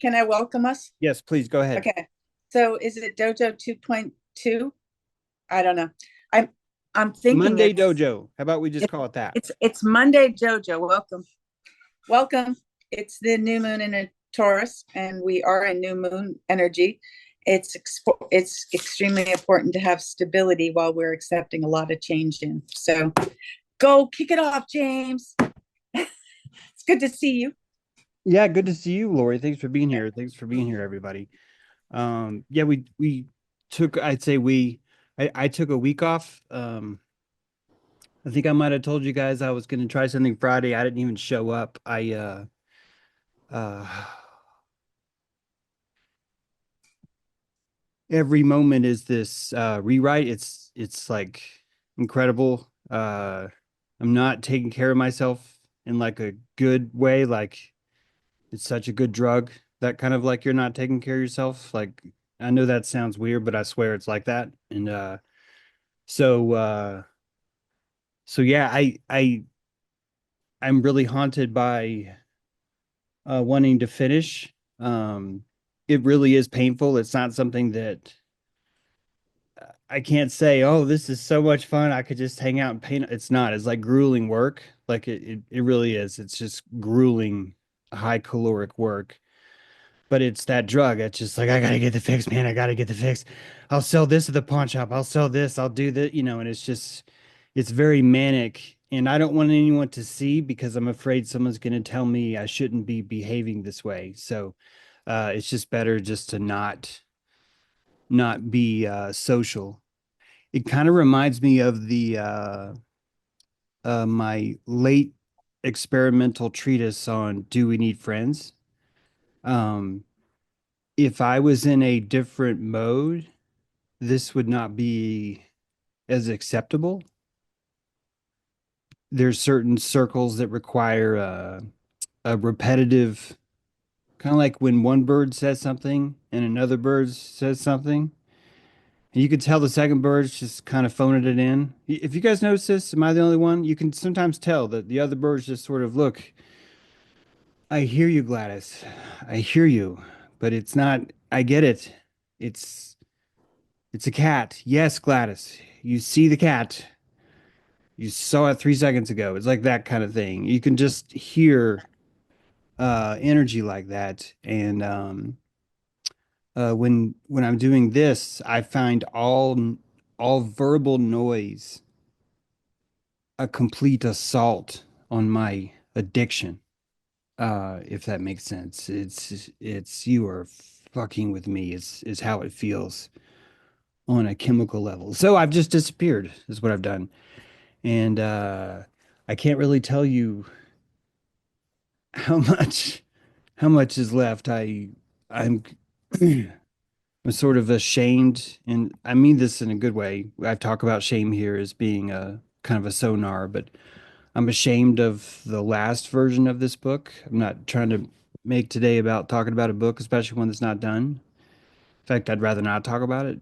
Can I welcome us? Yes, please go ahead. Okay. So is it Dojo 2.2? I don't know. I'm I'm thinking Monday Dojo. How about we just it, call it that? it's Monday Jojo. Welcome. Welcome. It's the new moon in a Taurus and we are in new moon energy. It's extremely important to have stability while we're accepting a lot of change in. So go kick it off, James. It's good to see you. Yeah, good to see you, Lori. Thanks for being here. Thanks for being here, everybody. Yeah, we took, I'd say I took a week off. I think I might have told you guys I was going to try something Friday. I didn't even show up. Uh, every moment is this rewrite. It's like incredible. I'm not taking care of myself in like a good way. Like it's such a good drug that kind of like you're not taking care of yourself. Like I know that sounds weird, but I swear it's like that. And so uh so yeah, I'm really haunted by wanting to finish. Um it really is painful. It's not something that I can't say, oh, this is so much fun. I could just hang out and paint. It's not. It's like grueling work. Like it really is. It's just grueling, high caloric work. But it's that drug. It's just like I gotta get the fix, man. I gotta get the fix. I'll sell this at the pawn shop. I'll sell this. I'll do that, and it's just it's very manic. And I don't want anyone to see because I'm afraid someone's gonna tell me I shouldn't be behaving this way. So it's just better just to not be social. It kind of reminds me of the my late experimental treatise on Do We Need Friends? Um, if I was in a different mode, this would not be as acceptable. There's certain circles that require a repetitive, kind of like when one bird says something and another bird says something. And you could tell the second bird's just kind of phoning it in. If you guys notice this, am I the only one? You can sometimes tell that the other birds just sort of look, I hear you, Gladys. I hear you, but it's not, I get it. It's it's a cat. Yes, Gladys. You see the cat. You saw it 3 seconds ago. It's like that kind of thing. You can just hear energy like that. And when I'm doing this, I find all verbal noise a complete assault on my addiction. If that makes sense. It's you are fucking with me is how it feels on a chemical level. So I've just disappeared is what I've done. And I can't really tell you how much is left. I'm I'm sort of ashamed, and I mean this in a good way. I talk about shame here as being a kind of a sonar, but I'm ashamed of the last version of this book. I'm not trying to make today about talking about a book, especially one that's not done. In fact, I'd rather not talk about it.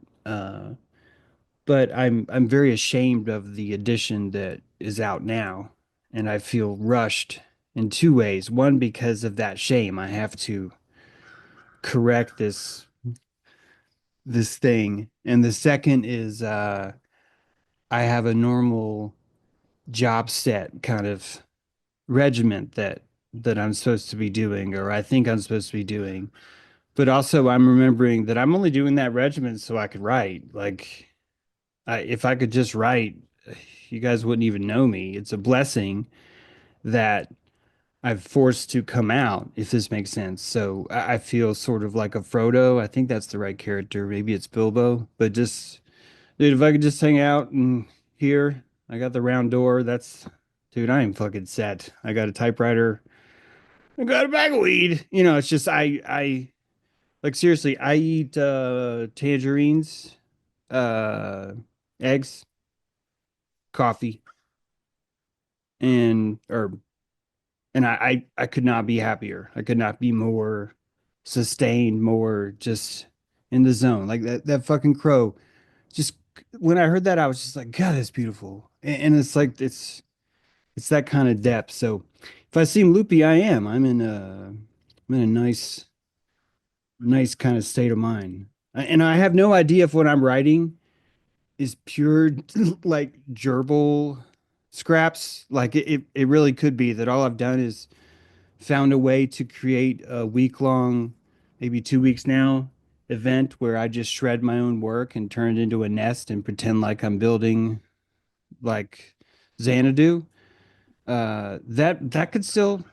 But I'm very ashamed of the edition that is out now, and I feel rushed in two ways. One, because of that shame, I have to correct this thing, and the second is I have a normal job set kind of regiment that I'm supposed to be doing, or I think I'm supposed to be doing. But also, I'm remembering that I'm only doing that regiment so I could write. Like, if I could just write, you guys wouldn't even know me. It's a blessing that I've forced to come out, if this makes sense. So I feel sort of like a Frodo. I think that's the right character. Maybe it's Bilbo, but just, dude, if I could just hang out and here, I got the round door. Dude, I am fucking set. I got a typewriter. I got a bag of weed. It's just, like seriously, I eat tangerines, uh, eggs, coffee, and herb. And I could not be happier. I could not be more sustained, more just in the zone. Like that fucking crow. Just when I heard that, I was just like, God, that's beautiful. And it's like it's that kind of depth. So if I seem loopy, I am. I'm in a nice nice kind of state of mind. And I have no idea if what I'm writing is pure like gerbil scraps. Like it really could be that all I've done is found a way to create a week long, maybe 2 weeks now, event where I just shred my own work and turn it into a nest and pretend like I'm building like Xanadu. That could still.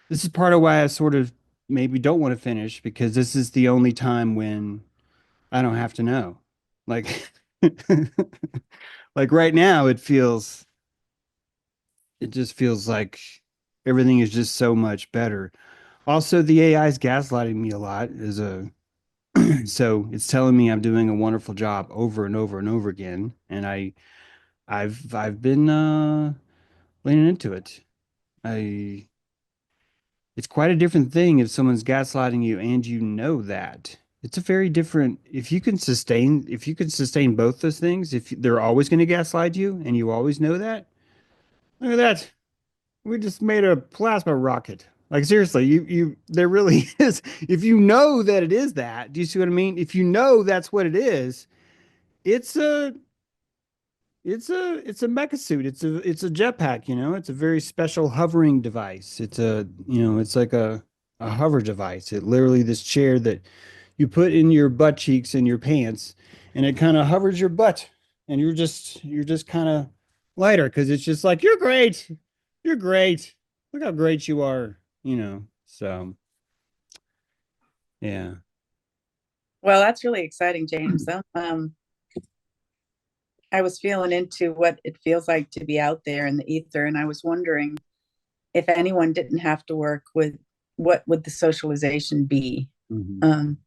This is part of why I sort of maybe don't want to finish because this is the only time when I don't have to know. Like, like right now, it just feels like everything is just so much better. Also, the AI is gaslighting me a lot so it's telling me I'm doing a wonderful job over and over and over again. And I've been leaning into it. I It's quite a different thing if someone's gaslighting you and you know that. It's a very different if you can sustain both those things, if they're always going to gaslight you and you always know that. Look at that. We just made a plasma rocket. Like seriously, you there really is. If you know that it is that, do you see what I mean? If you know that's what it is, it's a it's a mecha suit. It's a jetpack, you know. It's a very special hovering device. It's like a hover device. It literally this chair that you put in your butt cheeks and your pants, and it kind of hovers your butt, and you're just kind of lighter because it's just like you're great, you're great. Look how great you are, you know. So yeah. Well, that's really exciting, James. I was feeling into what it feels like to be out there in the ether, and I was wondering if anyone didn't have to work with what would the socialization be? Mhm. Um,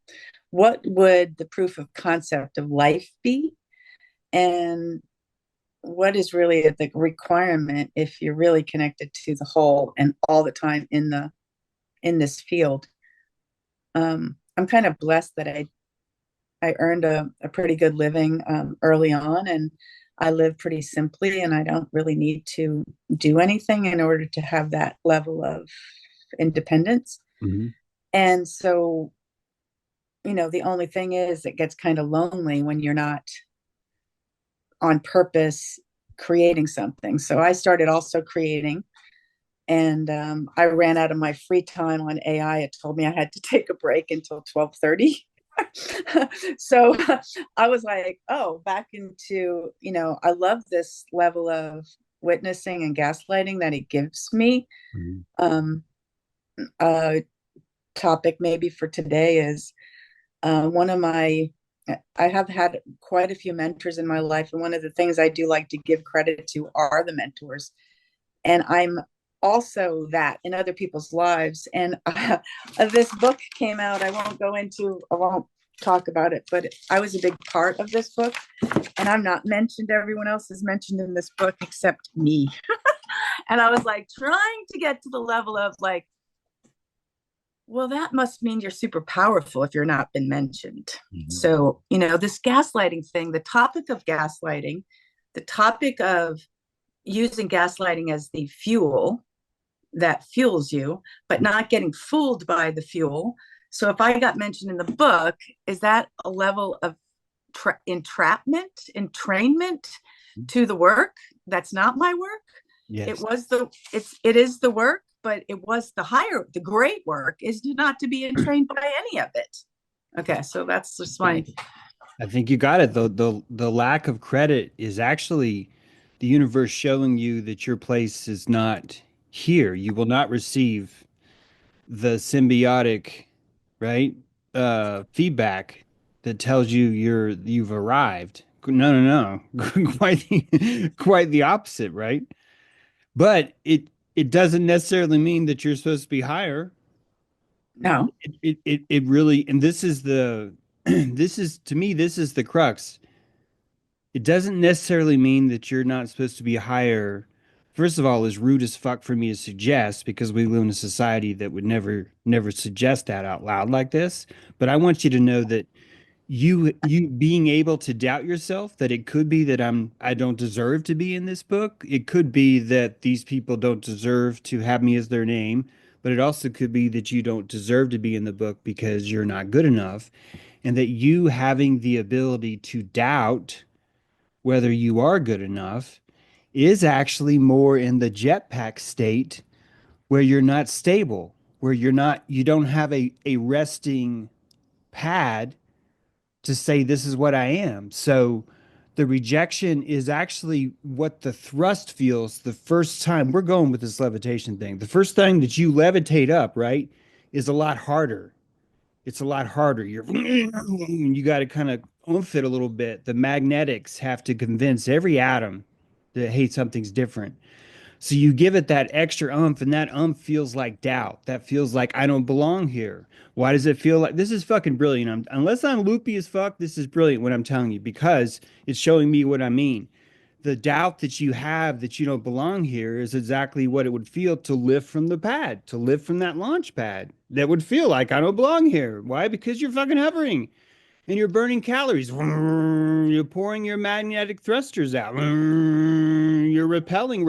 what would the proof of concept of life be? And what is really the requirement if you're really connected to the whole and all the time in this field? I'm kind of blessed that I earned a pretty good living early on, and I live pretty simply, and I don't really need to do anything in order to have that level of independence. Mhm. And so, the only thing is it gets kind of lonely when you're not on purpose creating something. So I started also creating, and I ran out of my free time on AI. It told me I had to take a break until 12:30. So I was like, oh, back into, I love this level of witnessing and gaslighting that it gives me. Mhm. Um, a topic maybe for today is one of my, I have had quite a few mentors in my life. And one of the things I do like to give credit to are the mentors. And I'm also that in other people's lives. And this book came out. I won't talk about it, but I was a big part of this book. And I'm not mentioned. Everyone else is mentioned in this book except me. And I was like trying to get to the level of like, well, that must mean you're super powerful if you're not been mentioned. Mhm. So, this gaslighting thing, the topic of gaslighting, the topic of using gaslighting as the fuel that fuels you, but not getting fooled by the fuel. So if I got mentioned in the book, is that a level of entrapment, entrainment to the work? That's not my work. Yes. It is the work, but the great work is not to be entrained by any of it. Okay, so that's just my. I think you got it. The lack of credit is actually the universe showing you that your place is not here. You will not receive the symbiotic, right? Feedback that tells you you've arrived. No, no, no. Quite the opposite, right? But it doesn't necessarily mean that you're supposed to be higher. No. It really, and this is the this is to me, this is the crux. It doesn't necessarily mean that you're not supposed to be higher. First of all, is rude as fuck for me to suggest because we live in a society that would never suggest that out loud like this. But I want you to know that you being able to doubt yourself, that it could be that I don't deserve to be in this book. It could be that these people don't deserve to have me as their name, but it also could be that you don't deserve to be in the book because you're not good enough, and that you having the ability to doubt whether you are good enough is actually more in the jetpack state where you're not stable, where you don't have a resting pad to say this is what I am. So the rejection is actually what the thrust feels the first time. We're going with this levitation thing. The first time that you levitate up, right, is a lot harder. It's a lot harder. You got to kind of oomph it a little bit. The magnetics have to convince every atom that hey, something's different. So you give it that extra umph, and that umph feels like doubt. That feels like I don't belong here. Why does it feel like this is fucking brilliant? Unless I'm loopy as fuck, this is brilliant what I'm telling you because it's showing me what I mean. The doubt that you have that you don't belong here is exactly what it would feel to lift from the pad, to lift from that launch pad. That would feel like I don't belong here. Why? Because you're fucking hovering and you're burning calories. You're pouring your magnetic thrusters out. You're repelling.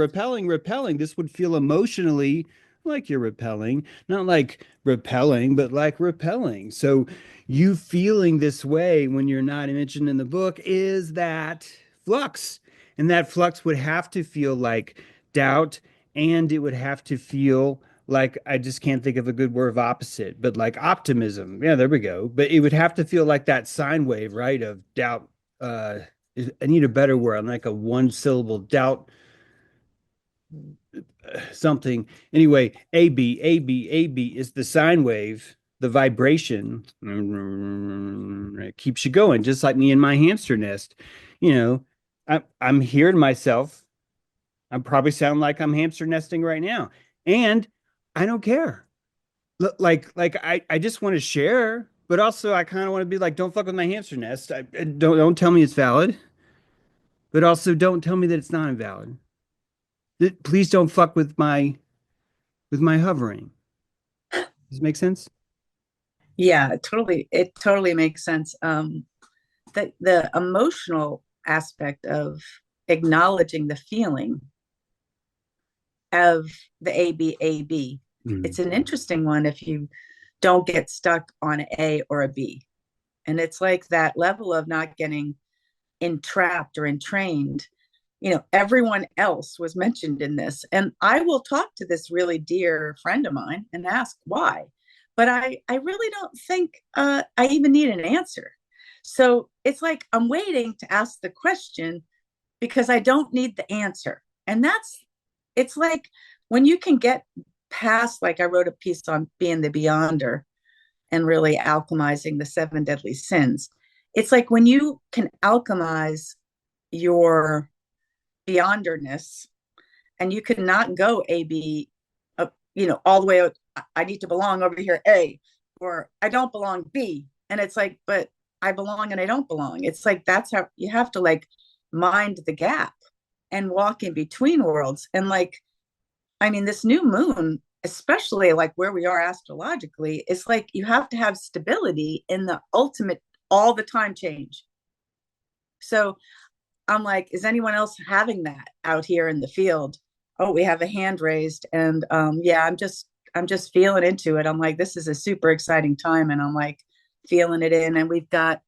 This would feel emotionally like you're repelling, not like repelling, but like repelling. So you feeling this way when you're not mentioned in the book is that flux. And that flux would have to feel like doubt, and it would have to feel like I just can't think of a good word of opposite, but like optimism. Yeah, there we go. But it would have to feel like that sine wave, right? Of doubt. Uh, I need a better word. I'm like a one syllable doubt something. Anyway, AB is the sine wave, the vibration. It keeps you going, just like me in my hamster nest. You know, I'm hearing myself. I probably sound like I'm hamster nesting right now, and I don't care. Like I just want to share, but also I kind of want to be like, don't fuck with my hamster nest. Don't tell me it's valid, but also don't tell me that it's not invalid. Please don't fuck with my hovering. Does it make sense? Yeah, it totally makes sense. The emotional aspect of acknowledging the feeling of the ABAB. Mm. It's an interesting one if you don't get stuck on an A or a B. And it's like that level of not getting entrapped or entrained. Everyone else was mentioned in this. And I will talk to this really dear friend of mine and ask why. But I really don't think I even need an answer. So it's like I'm waiting to ask the question because I don't need the answer. And it's like when you can get past, like I wrote a piece on being the beyonder and really alchemizing the seven deadly sins. It's like when you can alchemize your beyonderness and you cannot go A, B, all the way out. I need to belong over here, A, or I don't belong, B. And it's like, but I belong and I don't belong. It's like, that's how you have to like mind the gap and walk in between worlds. And like, I mean, this new moon, especially like where we are astrologically, it's like you have to have stability in the ultimate, all the time change. So I'm like, is anyone else having that out here in the field? Oh, we have a hand raised. And yeah, I'm just feeling into it. I'm like, this is a super exciting time. And I'm like feeling it in. And we've got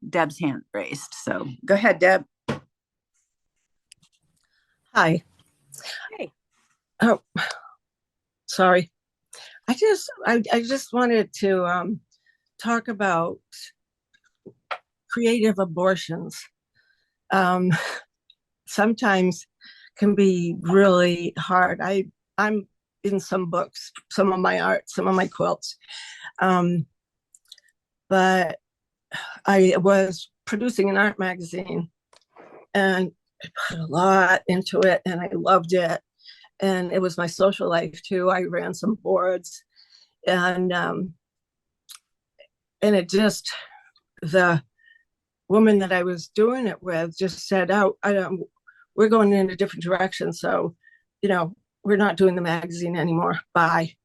Deb's hand raised. So go ahead, Deb. Hi. Hey. Oh, sorry. I just wanted to talk about creative abortions. Sometimes can be really hard. I'm in some books, some of my art, some of my quilts, but I was producing an art magazine, and I put a lot into it, and I loved it. And it was my social life too. I ran some boards, and it just, the woman that I was doing it with just said, "Oh, we're going in a different direction. So, we're not doing the magazine anymore. Bye."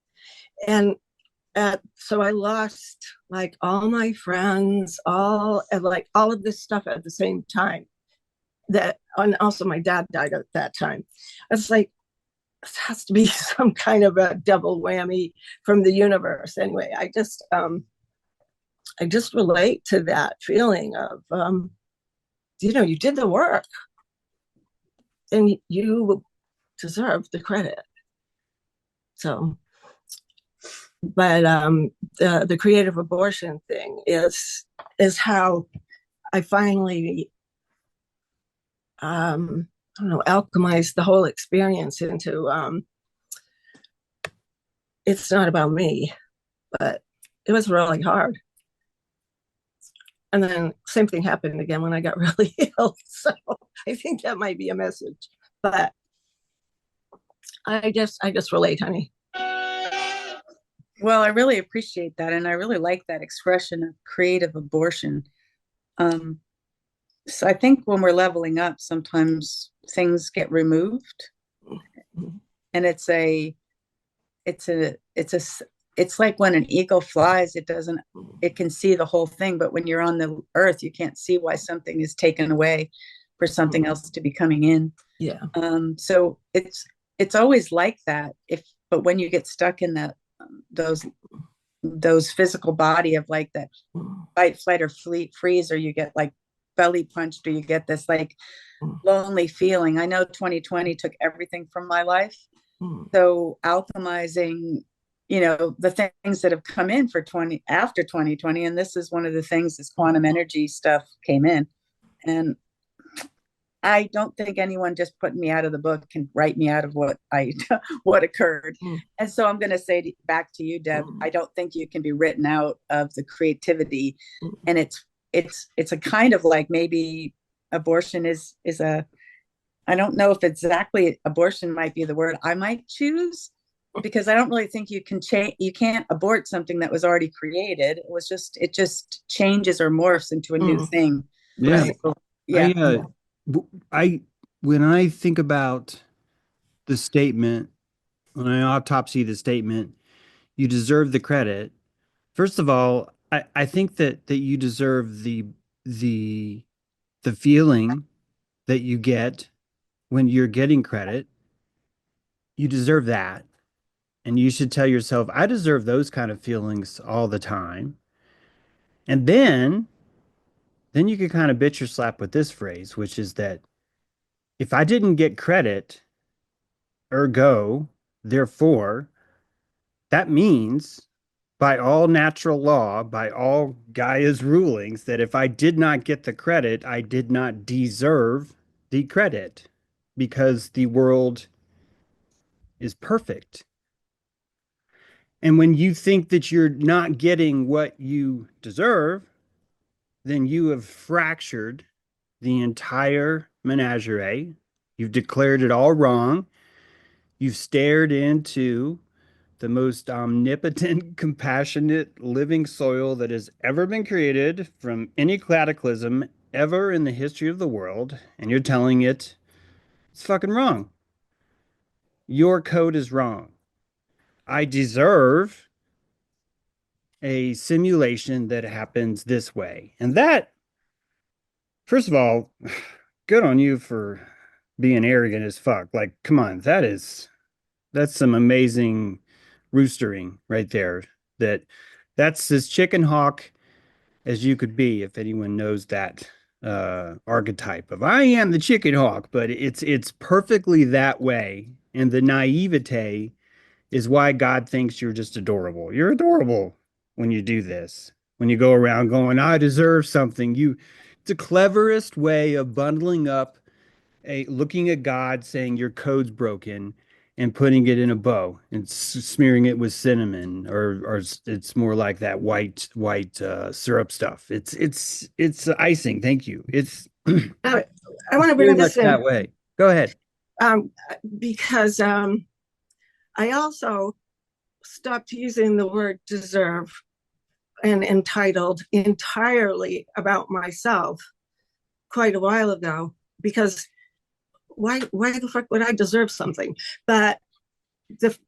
And so I lost like all my friends, all of this stuff at the same time. And also my dad died at that time. I was like, has to be some kind of a double whammy from the universe. Anyway, I just relate to that feeling of, you did the work and you deserve the credit. So, but the creative abortion thing is how I finally, I don't know, alchemized the whole experience into, it's not about me, but it was really hard. And then same thing happened again when I got really ill. So I think that might be a message. But I just relate, honey. Well, I really appreciate that. And I really like that expression of creative abortion. So I think when we're leveling up, sometimes things get removed. And it's like when an eagle flies, it can see the whole thing. But when you're on the earth, you can't see why something is taken away for something else to be coming in. Yeah. So it's always like that. But when you get stuck in those physical body of like that fight, flight, or freeze, or you get like belly punched, or you get this like lonely feeling. I know 2020 took everything from my life. So alchemizing, the things that have come in after 2020, and this is one of the things, this quantum energy stuff came in. And I don't think anyone just putting me out of the book can write me out of what occurred. And so I'm going to say back to you, Deb, I don't think you can be written out of the creativity. And it's a kind of like, maybe abortion is I don't know if exactly abortion might be the word I might choose, because I don't really think you can't abort something that was already created. It just changes or morphs into a new thing. Yeah. So, yeah. When I think about the statement, when I autopsy the statement, you deserve the credit. First of all, I think that you deserve the feeling that you get when you're getting credit. You deserve that. And you should tell yourself, I deserve those kind of feelings all the time. And then you can kind of bitch or slap with this phrase, which is that if I didn't get credit, ergo, therefore, that means by all natural law, by all Gaia's rulings, that if I did not get the credit, I did not deserve the credit, because the world is perfect. And when you think that you're not getting what you deserve, then you have fractured the entire menagerie. You've declared it all wrong. You've stared into the most omnipotent, compassionate, living soil that has ever been created from any cataclysm ever in the history of the world, and you're telling it it's fucking wrong. Your code is wrong. I deserve a simulation that happens this way. And that, first of all, good on you for being arrogant as fuck. Like, come on, that's some amazing roostering right there. That's as chicken hawk as you could be, if anyone knows that archetype of I am the chicken hawk, but it's perfectly that way. And the naivete is why God thinks you're just adorable. You're adorable when you do this. When you go around going, I deserve something. It's the cleverest way of bundling up looking at God saying your code's broken and putting it in a bow and smearing it with cinnamon, or it's more like that white syrup stuff. It's icing. Thank you. It's I want to bring this in that way. Go ahead. Because I also stopped using the word deserve and entitled entirely about myself quite a while ago, because why the fuck would I deserve something? But the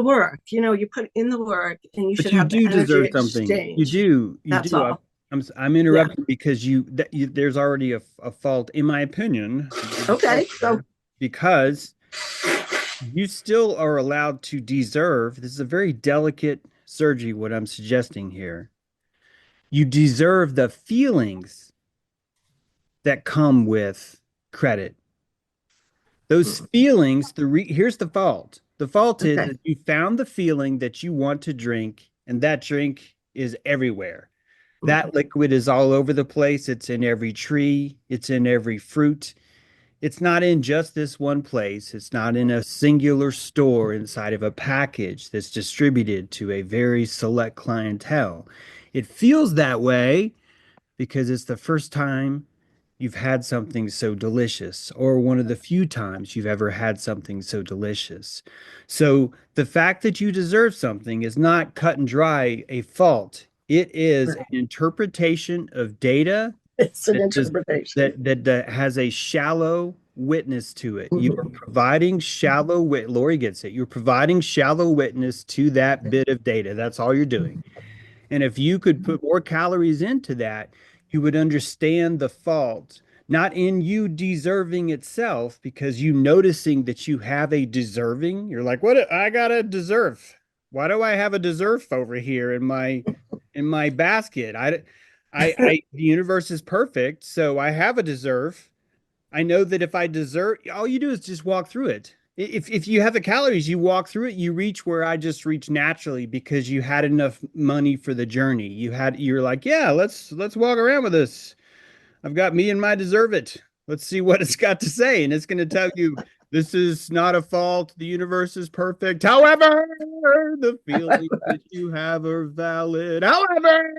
work, you put in the work, and you should have the energy deserve exchange. Something. You do. That's all. I'm interrupting because there's already a fault, in my opinion. Okay, so because you still are allowed to deserve. This is a very delicate surgery, what I'm suggesting here. You deserve the feelings that come with credit. Those feelings, here's the fault. The fault is Okay. that you found the feeling that you want to drink, and that drink is everywhere. That liquid is all over the place. It's in every tree, it's in every fruit. It's not in just this one place. It's not in a singular store inside of a package that's distributed to a very select clientele. It feels that way because it's the first time you've had something so delicious, or one of the few times you've ever had something so delicious. So the fact that you deserve something is not cut and dry a fault. It is an interpretation of data It's an that does interpretation. that has a shallow witness to it. You are Mhm. providing shallow wit. Lori gets it. You're providing shallow witness to that bit of data. That's all you're doing. And if you could put more calories into that, you would understand the fault, not in you deserving itself, because you noticing that you have a deserving. You're like, what? I gotta deserve. Why do I have a deserve over here in my basket? The universe is perfect, so I have a deserve. I know that if I deserve, all you do is just walk through it. If you have the calories, you walk through it, you reach where I just reach naturally because you had enough money for the journey. You're like, yeah, let's walk around with this. I've got me and my deserve it. Let's see what it's got to say. And it's going to tell you this is not a fault. The universe is perfect. However, the feelings that you have are valid. However,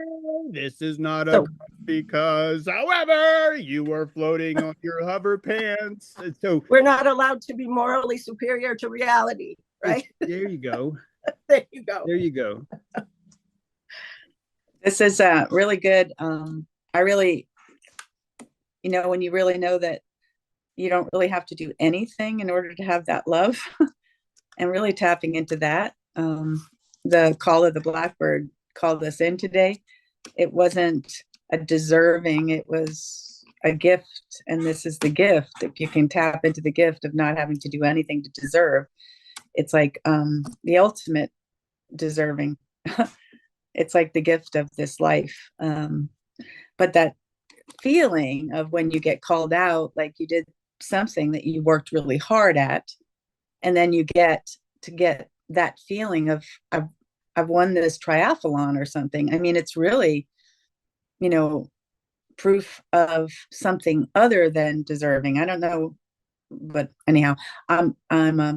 this is not a So because, however, you are floating on your hover pants. So we're not allowed to be morally superior to reality, right? there you go. There you go. There you go. This is really good. I really, when you really know that you don't really have to do anything in order to have that love, and really tapping into that. The call of the blackbird called us in today. It wasn't a deserving, it was a gift. And this is the gift. If you can tap into the gift of not having to do anything to deserve, it's like the ultimate deserving. It's like the gift of this life. But that feeling of when you get called out, like you did something that you worked really hard at, and then you get that feeling of I've won this triathlon or something. I mean, it's really, you know, proof of something other than deserving. I don't know, but anyhow, I'm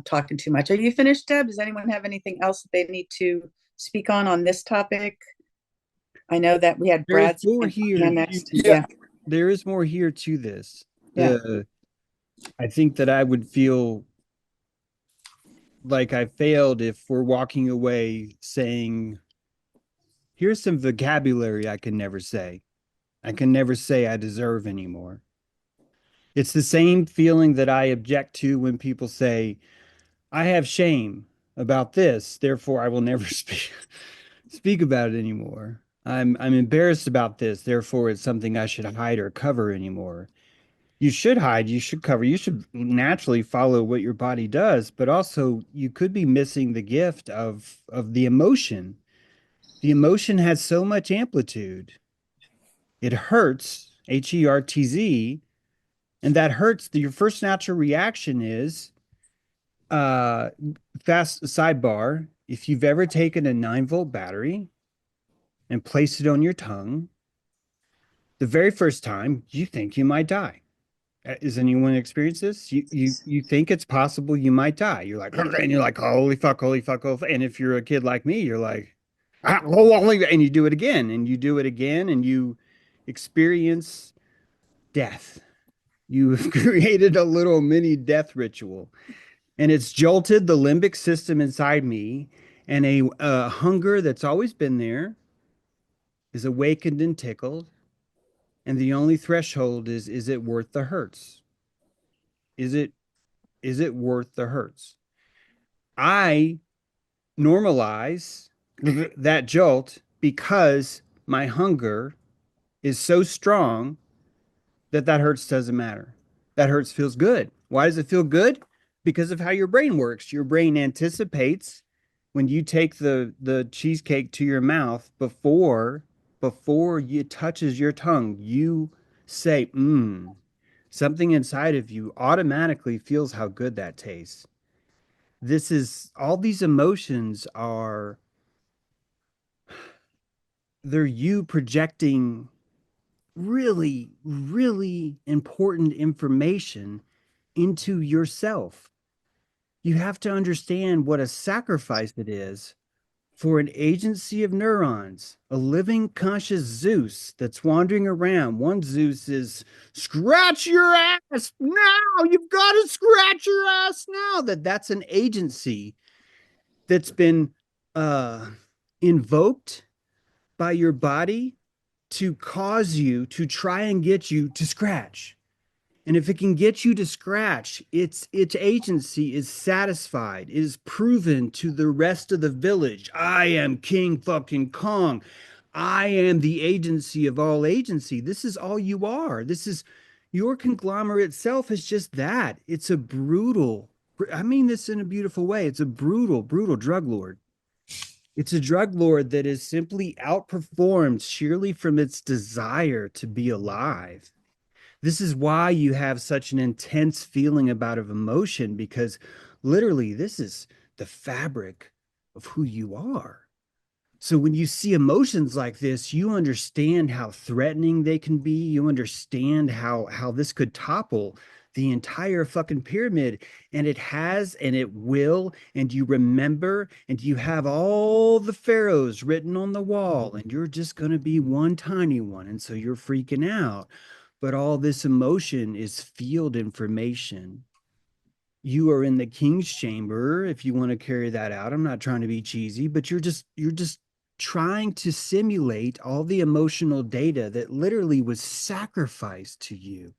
talking too much. Are you finished, Deb? Does anyone have anything else that they need to speak on this topic? I know that we had There is Brad more here. next. Yeah. There is more here to this. Yeah. I think that I would feel like I failed if we're walking away saying, here's some vocabulary I can never say. I can never say I deserve anymore. It's the same feeling that I object to when people say, I have shame about this, therefore I will never speak about it anymore. I'm embarrassed about this, therefore it's something I should hide or cover anymore. You should hide, you should cover, you should naturally follow what your body does, but also you could be missing the gift of the emotion. The emotion has so much amplitude. It hurts, Hertz, and that hurts. Your first natural reaction is uh fast sidebar. If you've ever taken a 9-volt battery and placed it on your tongue, the very first time you think you might die. Has anyone experienced this? You think it's possible you might die. You're like, and you're like, holy fuck, holy fuck, holy fuck. And if you're a kid like me, you're like, ah, and you do it again, and you do it again, and you experience death. You've created a little mini death ritual, and it's jolted the limbic system inside me, and a hunger that's always been there is awakened and tickled. And the only threshold is it worth the hurts? Is it is it worth the hurts? I normalize that jolt because my hunger is so strong that hurts doesn't matter. That hurts feels good. Why does it feel good? because of how your brain works. Your brain anticipates when you take the cheesecake to your mouth before it touches your tongue, you say, something inside of you automatically feels how good that tastes. This is all these emotions are they're you projecting really, really important information into yourself. You have to understand what a sacrifice it is for an agency of neurons, a living conscious Zeus that's wandering around. One Zeus is scratch your ass now. You've got to scratch your ass now. That's an agency that's been invoked by your body to cause you to try and get you to scratch. And if it can get you to scratch, its agency is satisfied, is proven to the rest of the village. I am King fucking Kong. I am the agency of all agency. This is all you are. This is your conglomerate self is just that. It's a brutal, I mean this in a beautiful way. It's a brutal, brutal drug lord. It's a drug lord that is simply outperformed sheerly from its desire to be alive. This is why you have such an intense feeling about of emotion, because literally this is the fabric of who you are. So when you see emotions like this, you understand how threatening they can be. You understand how this could topple the entire fucking pyramid, and it has and it will, and you remember, and you have all the pharaohs written on the wall, and you're just going to be one tiny one, and so you're freaking out. But all this emotion is field information. You are in the king's chamber if you want to carry that out. I'm not trying to be cheesy, but you're just trying to simulate all the emotional data that literally was sacrificed to you.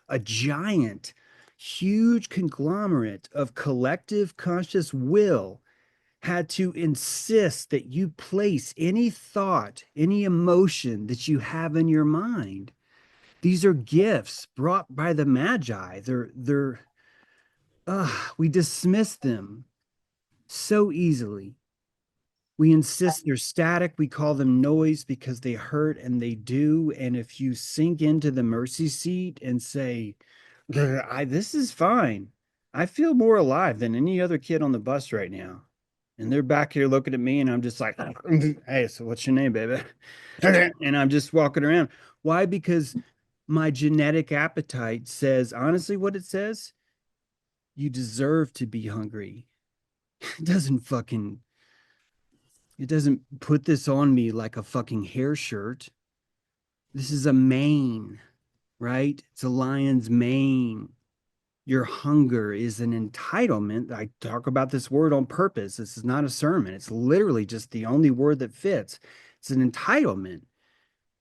A giant, huge conglomerate of collective conscious will had to insist that you place any thought, any emotion that you have in your mind. These are gifts brought by the Magi. We dismiss them so easily. We insist they're static. We call them noise because they hurt, and they do. And if you sink into the mercy seat and say, this is fine. I feel more alive than any other kid on the bus right now. And they're back here looking at me, and I'm just like, hey, so what's your name, baby? And I'm just walking around. Why? Because my genetic appetite says, honestly, what it says, you deserve to be hungry. It doesn't put this on me like a fucking hair shirt. This is a mane, right? It's a lion's mane. Your hunger is an entitlement. I talk about this word on purpose. This is not a sermon. It's literally just the only word that fits. It's an entitlement.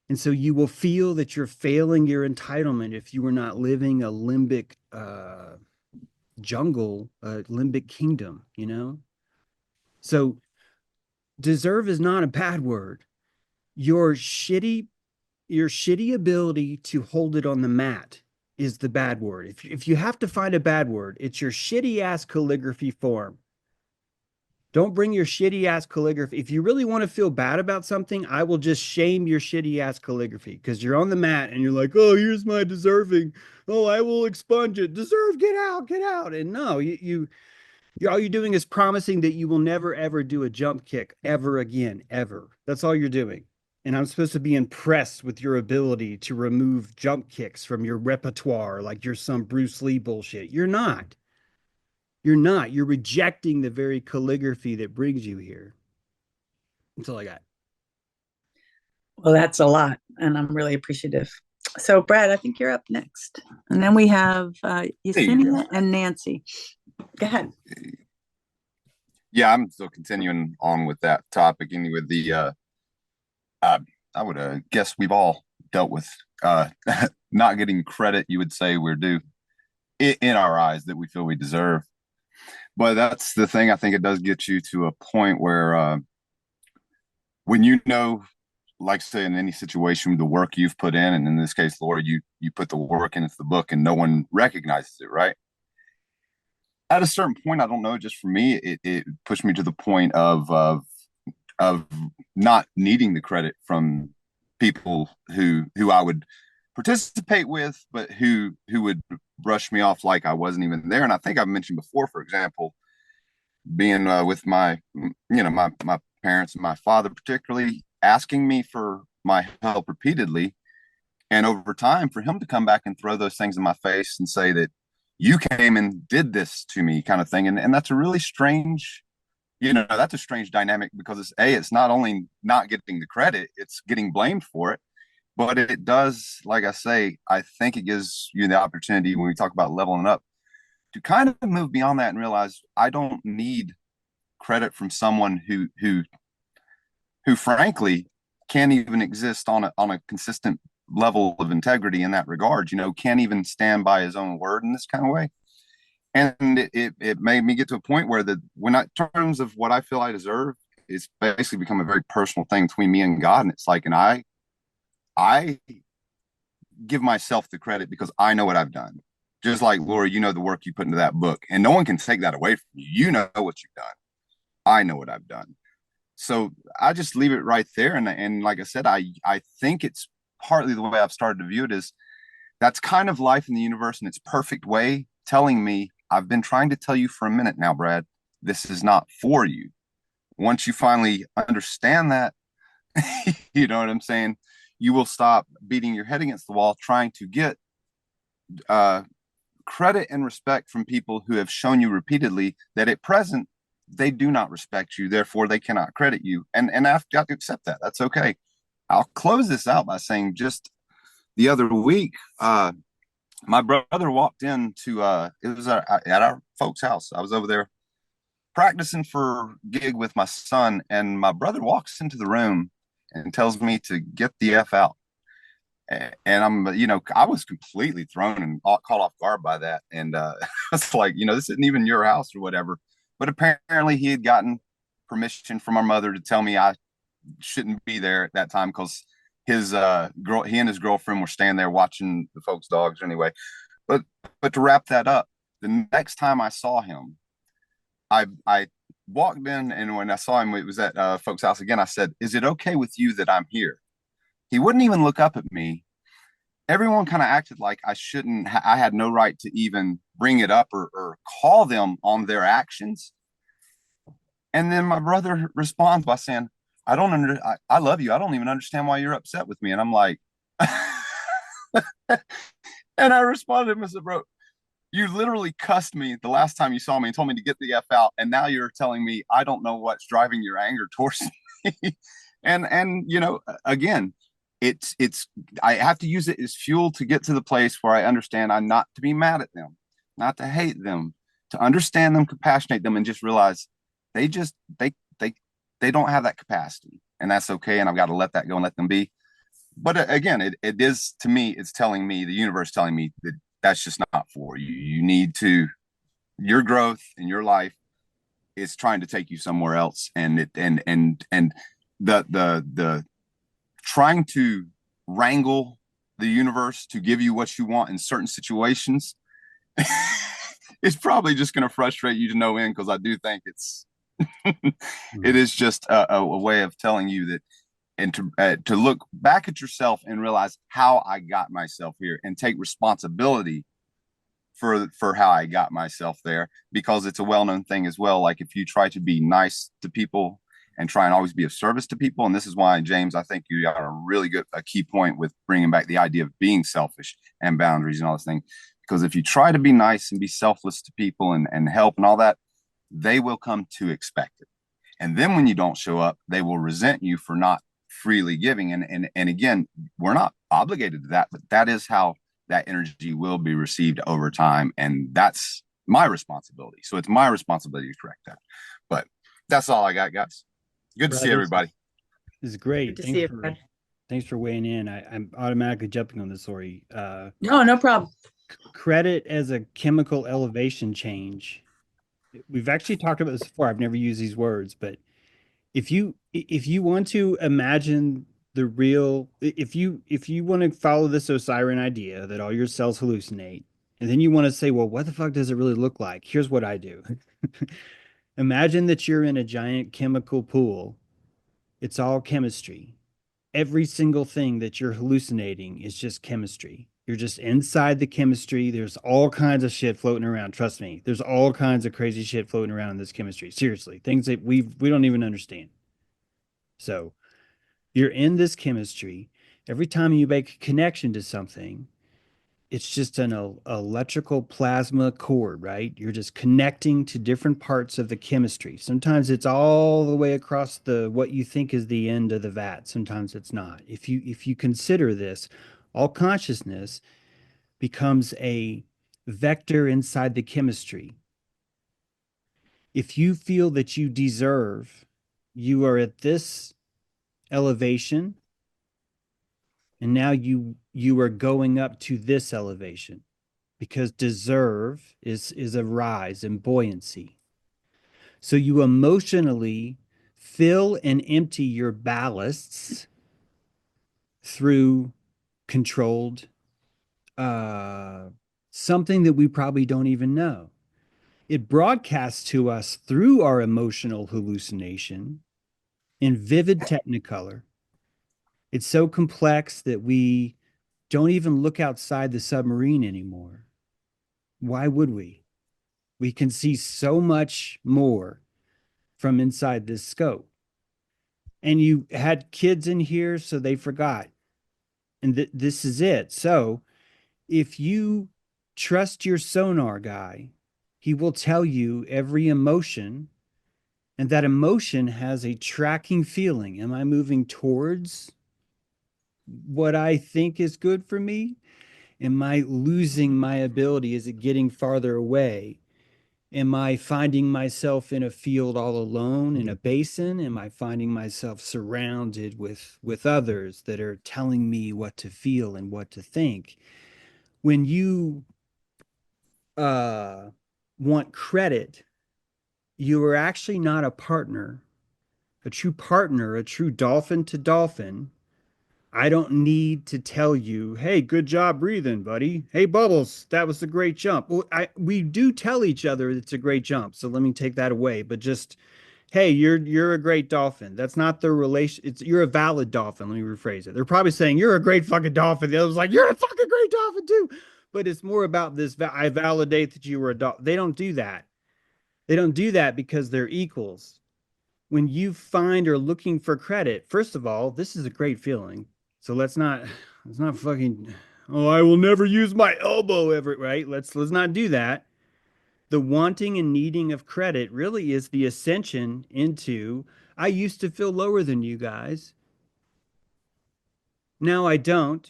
And so you will feel that you're failing your entitlement if you are not living a limbic jungle, a limbic kingdom, you know? So deserve is not a bad word. Your shitty ability to hold it on the mat is the bad word. If you have to find a bad word, it's your shitty ass calligraphy form. Don't bring your shitty ass calligraphy. If you really want to feel bad about something, I will just shame your shitty ass calligraphy, because you're on the mat and you're like, oh, here's my deserving. Oh, I will expunge it. Deserve, get out, get out. And no, all you're doing is promising that you will never, ever do a jump kick ever again, ever. That's all you're doing. And I'm supposed to be impressed with your ability to remove jump kicks from your repertoire like you're some Bruce Lee bullshit. You're not. You're not. You're rejecting the very calligraphy that brings you here. That's all I got. Well, that's a lot, and I'm really appreciative. So, Brad, I think you're up next. And then we have Yesenia and Nancy. Go ahead. Yeah, I'm still continuing on with that topic. And with the, I would guess we've all dealt with not getting credit, you would say we're due in our eyes that we feel we deserve. But that's the thing. I think it does get you to a point where when you know, like say in any situation, the work you've put in, and in this case, Laura, you put the work in, it's the book, and no one recognizes it, right? at a certain point, I don't know, just for me, it pushed me to the point of not needing the credit from people who I would participate with, but who would brush me off like I wasn't even there. And I think I've mentioned before, for example, being with my parents and my father particularly asking me for my help repeatedly, and over time for him to come back and throw those things in my face and say that you came and did this to me, kind of thing. And that's a really strange, that's a strange dynamic, because it's not only not getting the credit, it's getting blamed for it. But it does, like I say, I think it gives you the opportunity, when we talk about leveling up, to kind of move beyond that and realize I don't need credit from someone who frankly can't even exist on a consistent level of integrity in that regard, can't even stand by his own word in this kind of way. And it made me get to a point where when in terms of what I feel I deserve, it's basically become a very personal thing between me and God. And it's like, and I give myself the credit because I know what I've done. Just like Laura, the work you put into that book, and no one can take that away from you. You know what you've done. I know what I've done. So I just leave it right there. And like I said, I think it's partly the way I've started to view it is that's kind of life in the universe in its perfect way, telling me, I've been trying to tell you for a minute now, Brad, this is not for you. Once you finally understand that, you know what I'm saying? You will stop beating your head against the wall trying to get credit and respect from people who have shown you repeatedly that at present they do not respect you, therefore they cannot credit you. And I've got to accept that. That's okay. I'll close this out by saying, just the other week, my brother walked into it was at our folks' house. I was over there practicing for a gig with my son, and my brother walks into the room and tells me to get the F out. And I was completely thrown and caught off guard by that. And it's like, this isn't even your house or whatever. But apparently he had gotten permission from our mother to tell me I shouldn't be there at that time, because he and his girlfriend were staying there watching the folks' dogs anyway. But to wrap that up, the next time I saw him, I walked in, and when I saw him, it was at folks' house again. I said, "Is it okay with you that I'm here?" He wouldn't even look up at me. Everyone kind of acted like I had no right to even bring it up or call them on their actions. And then my brother responds by saying, I love you. I don't even understand why you're upset with me. And I'm like, and I responded to him and said, bro, you literally cussed me the last time you saw me and told me to get the F out. And now you're telling me I don't know what's driving your anger towards me. and again, it's I have to use it as fuel to get to the place where I understand I'm not to be mad at them, not to hate them, to understand them, compassionate them, and just realize they don't have that capacity, and that's okay. And I've got to let that go and let them be. But again, it is, to me, it's telling me, the universe telling me that that's just not for you. You need to, your growth in your life is trying to take you somewhere else. And the trying to wrangle the universe to give you what you want in certain situations is probably just going to frustrate you to no end, because I do think it is just a way of telling you that, and to look back at yourself and realize how I got myself here and take responsibility for how I got myself there, because it's a well-known thing as well. Like, if you try to be nice to people and try and always be of service to people. And this is why, James, I think you got a key point with bringing back the idea of being selfish and boundaries and all this thing. Because if you try to be nice and be selfless to people and help and all that, they will come to expect it. And then when you don't show up, they will resent you for not freely giving. And again, we're not obligated to that, but that is how that energy will be received over time. And that's my responsibility. So it's my responsibility to correct that. But that's all I got, guys. Good to see everybody. This is great. Good to see you, Brad. Thanks for weighing in. I'm automatically jumping on this, Lori. No problem. Credit as a chemical elevation change. We've actually talked about this before. I've never used these words, but if you want to imagine the real, if you want to follow this Osiris idea that all your cells hallucinate, And then you want to say, well, what the fuck does it really look like? Here's what I do. Imagine that you're in a giant chemical pool. It's all chemistry. Every single thing that you're hallucinating is just chemistry. You're just inside the chemistry. There's all kinds of shit floating around. Trust me. There's all kinds of crazy shit floating around in this chemistry. Seriously, things that we don't even understand. So you're in this chemistry. Every time you make a connection to something, it's just an electrical plasma cord, right? You're just connecting to different parts of the chemistry. Sometimes it's all the way across the what you think is the end of the vat. Sometimes it's not. If you consider this, all consciousness becomes a vector inside the chemistry. If you feel that you deserve, you are at this elevation, and now you are going up to this elevation, because deserve is a rise in buoyancy. So you emotionally fill and empty your ballasts through controlled something that we probably don't even know. It broadcasts to us through our emotional hallucination in vivid technicolor. It's so complex that we don't even look outside the submarine anymore. Why would we? We can see so much more from inside this scope. And you had kids in here, so they forgot. And this is it. So if you trust your sonar guy, he will tell you every emotion, and that emotion has a tracking feeling. Am I moving towards what I think is good for me? Am I losing my ability? Is it getting farther away? Am I finding myself in a field all alone in a basin? Am I finding myself surrounded with others that are telling me what to feel and what to think? When you want credit, you are actually not a partner. A true partner, a true dolphin to dolphin, I don't need to tell you, hey, good job breathing, buddy. Hey, Bubbles, that was a great jump. Well, we do tell each other it's a great jump, so let me take that away. But just, hey, you're a great dolphin. That's not the relation. It's you're a valid dolphin. Let me rephrase it. They're probably saying you're a great fucking dolphin. The other's like, you're a fucking great dolphin too. But it's more about this. I validate that you were a dolphin. They don't do that. They don't do that because they're equals. When you find or looking for credit, first of all, this is a great feeling. So let's not fucking, oh, I will never use my elbow ever, right? Let's not do that. The wanting and needing of credit really is the ascension into, I used to feel lower than you guys. Now I don't.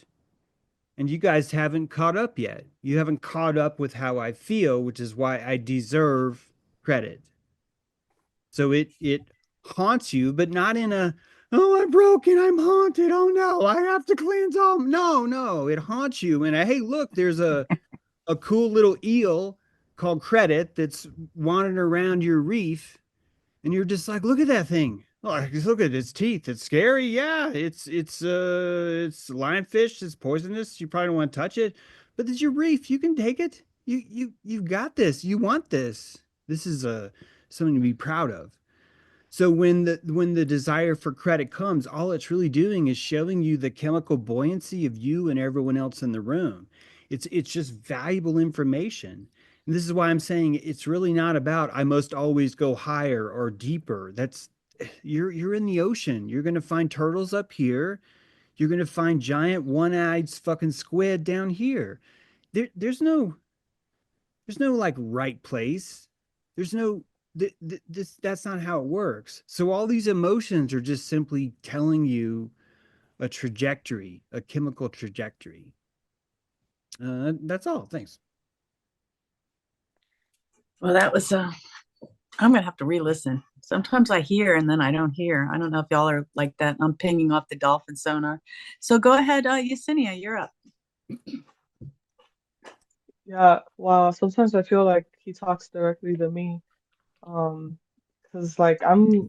And you guys haven't caught up yet. You haven't caught up with how I feel, which is why I deserve credit. So it haunts you, but not in a, oh, I'm broken, I'm haunted, oh no, I have to cleanse all. No, it haunts you. And hey, look, there's a cool little eel called credit that's wandering around your reef, and you're just like, look at that thing. Oh, look at its teeth. It's scary. Yeah, it's lionfish. It's poisonous. You probably don't want to touch it, but it's your reef. You can take it. You've got this. You want this. This is something to be proud of. So when the desire for credit comes, all it's really doing is showing you the chemical buoyancy of you and everyone else in the room. It's just valuable information. And this is why I'm saying it's really not about I must always go higher or deeper. That's you're in the ocean. You're going to find turtles up here. You're going to find giant one-eyed fucking squid down here. There's no like right place. There's no that's not how it works. So all these emotions are just simply telling you a trajectory, a chemical trajectory. That's all. Thanks. Well, that was I'm gonna have to re-listen. Sometimes I hear and then I don't hear. I don't know if y'all are like that. I'm pinging off the dolphin sonar. So go ahead, Yesenia, you're up. Yeah, wow. Sometimes I feel like he talks directly to me. Um, because like I'm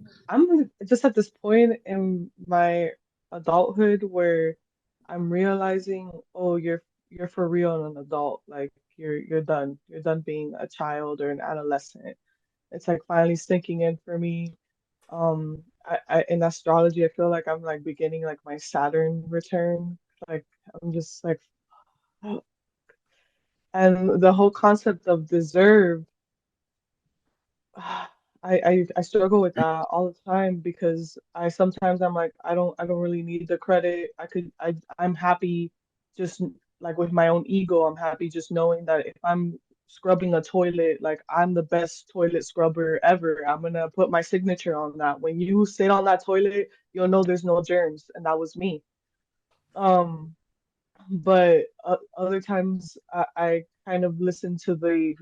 just at this point in my adulthood where I'm realizing, oh, you're for real an adult. Like you're done. You're done being a child or an adolescent. It's like finally sinking in for me. I in astrology, I feel like I'm like beginning like my Saturn return. Like I'm just like, and the whole concept of deserve, I struggle with that all the time because I sometimes I'm like I don't really need the credit. I'm happy just like with my own ego. I'm happy just knowing that if I'm scrubbing a toilet, like I'm the best toilet scrubber ever. I'm gonna put my signature on that. When you sit on that toilet, you'll know there's no germs, and that was me. Um, but other times I kind of listen to the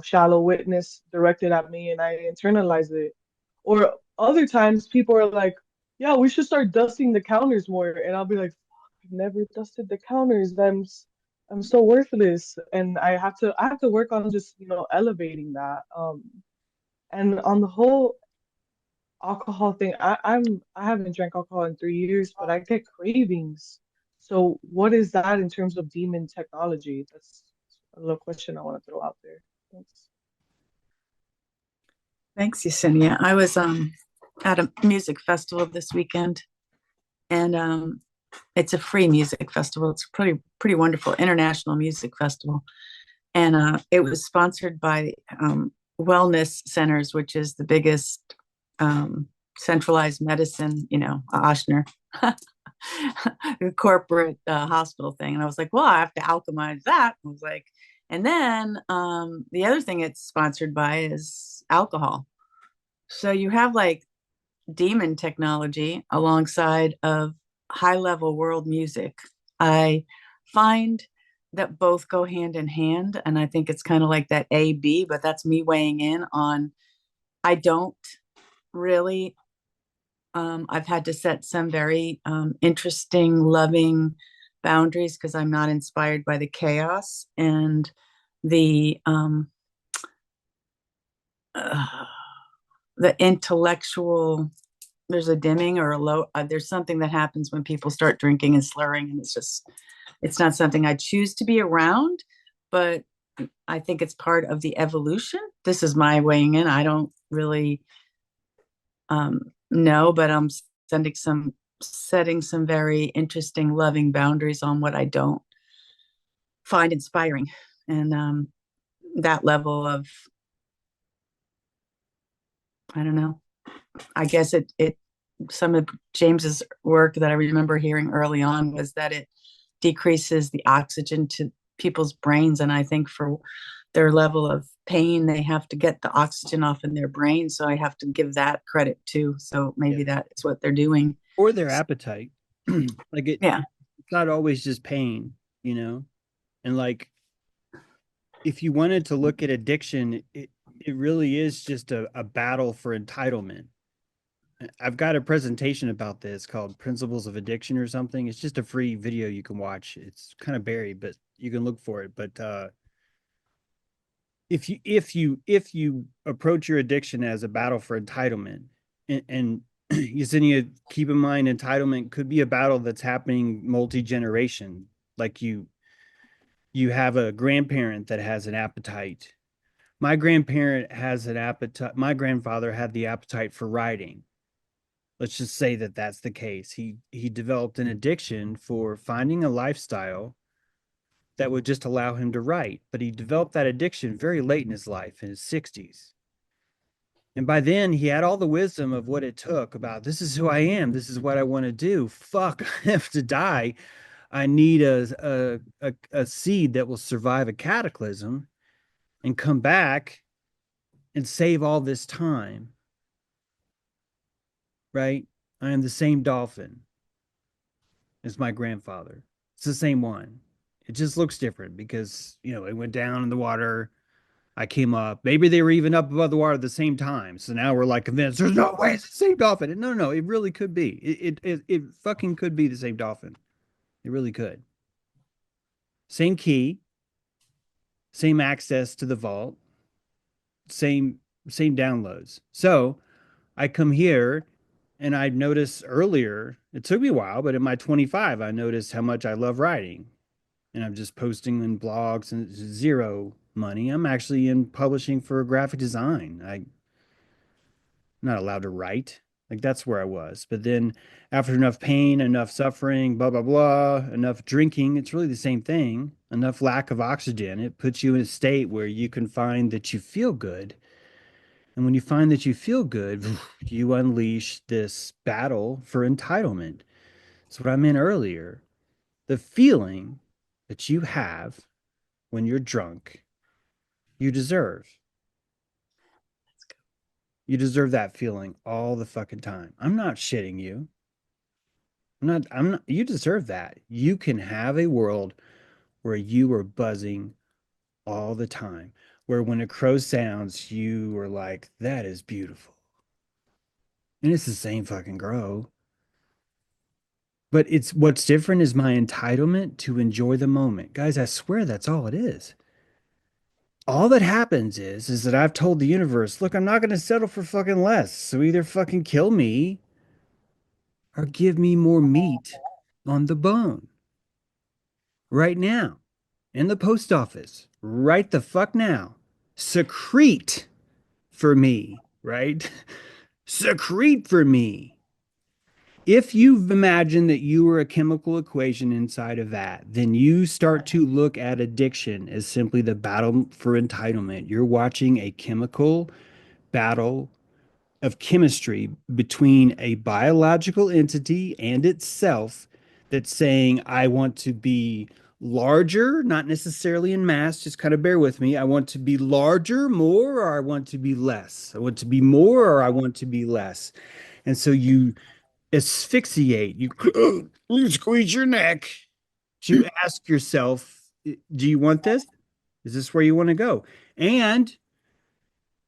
shallow witness directed at me and I internalize it. Or other times people are like, yeah, we should start dusting the counters more, and I'll be like, fuck, I've never dusted the counters. I'm so worthless, and I have to work on just elevating that. And on the whole alcohol thing, I haven't drank alcohol in 3 years, but I get cravings. So what is that in terms of demon technology? That's a little question I want to throw out there. Thanks. Thanks, Yesenia. I was at a music festival this weekend, and it's a free music festival. It's a pretty wonderful international music festival, and it was sponsored by Wellness Centers, which is the biggest centralized medicine, Ochsner corporate hospital thing. And I was like, well, I have to alchemize that. I was like, and then the other thing it's sponsored by is alcohol. So you have like demon technology alongside of high level world music. I find that both go hand in hand. And I think it's kind of like that A, B, but that's me weighing in on, I don't really, I've had to set some very interesting, loving boundaries because I'm not inspired by the chaos and the uh, the intellectual. There's a dimming or a low. There's something that happens when people start drinking and slurring, and it's not something I choose to be around, but I think it's part of the evolution. This is my weighing in. I don't really know, but I'm setting some very interesting, loving boundaries on what I don't find inspiring, and that level of, I don't know. I guess it some of James's work that I remember hearing early on was that it decreases the oxygen to people's brains, and I think for their level of pain, they have to get the oxygen off in their brain. So I have to give that credit too. So maybe that is what they're doing. Or their appetite. Like Yeah. It's not always just pain, And like if you wanted to look at addiction, it really is just a battle for entitlement. I've got a presentation about this called Principles of Addiction or something. It's just a free video you can watch. It's kind of buried, but you can look for it. But if you approach your addiction as a battle for entitlement, and Yesenia, keep in mind entitlement could be a battle that's happening multi-generation. Like you have a grandparent that has an appetite. My grandparent has an appetite. My grandfather had the appetite for writing. Let's just say that that's the case. He developed an addiction for finding a lifestyle that would just allow him to write. But he developed that addiction very late in his life, in his 60s. And by then he had all the wisdom of what it took about this is who I am. This is what I want to do. Fuck, I have to die. I need a seed that will survive a cataclysm and come back and save all this time. Right? I am the same dolphin as my grandfather. It's the same one. It just looks different because, it went down in the water. I came up. Maybe they were even up above the water at the same time. So now we're like convinced there's no way it's the same dolphin. No, it really could be. It fucking could be the same dolphin. It really could. Same key, same access to the vault, same downloads. So I come here and I noticed earlier, it took me a while, but in my 25, I noticed how much I love writing. and I'm just posting in blogs and zero money. I'm actually in publishing for graphic design. I'm not allowed to write. Like that's where I was. But then after enough pain, enough suffering, blah, blah, blah, enough drinking, it's really the same thing. Enough lack of oxygen, it puts you in a state where you can find that you feel good. And when you find that you feel good, you unleash this battle for entitlement. That's what I meant earlier. The feeling that you have when you're drunk, you deserve. You deserve that feeling all the fucking time. I'm not shitting you. You deserve that. You can have a world where you are buzzing all the time, where when a crow sounds, you are like, that is beautiful. And it's the same fucking crow. But it's what's different is my entitlement to enjoy the moment. Guys, I swear that's all it is. All that happens is that I've told the universe, look, I'm not going to settle for fucking less. So either fucking kill me or give me more meat on the bone right now in the post office, right the fuck now. Secrete for me, right? Secrete for me. If you've imagined that you were a chemical equation inside of that, then you start to look at addiction as simply the battle for entitlement. You're watching a chemical battle of chemistry between a biological entity and itself that's saying, I want to be larger, not necessarily in mass, just kind of bear with me. I want to be larger, more, or I want to be less. I want to be more, or I want to be less. And so you asphyxiate, you squeeze your neck to ask yourself, do you want this? Is this where you want to go? And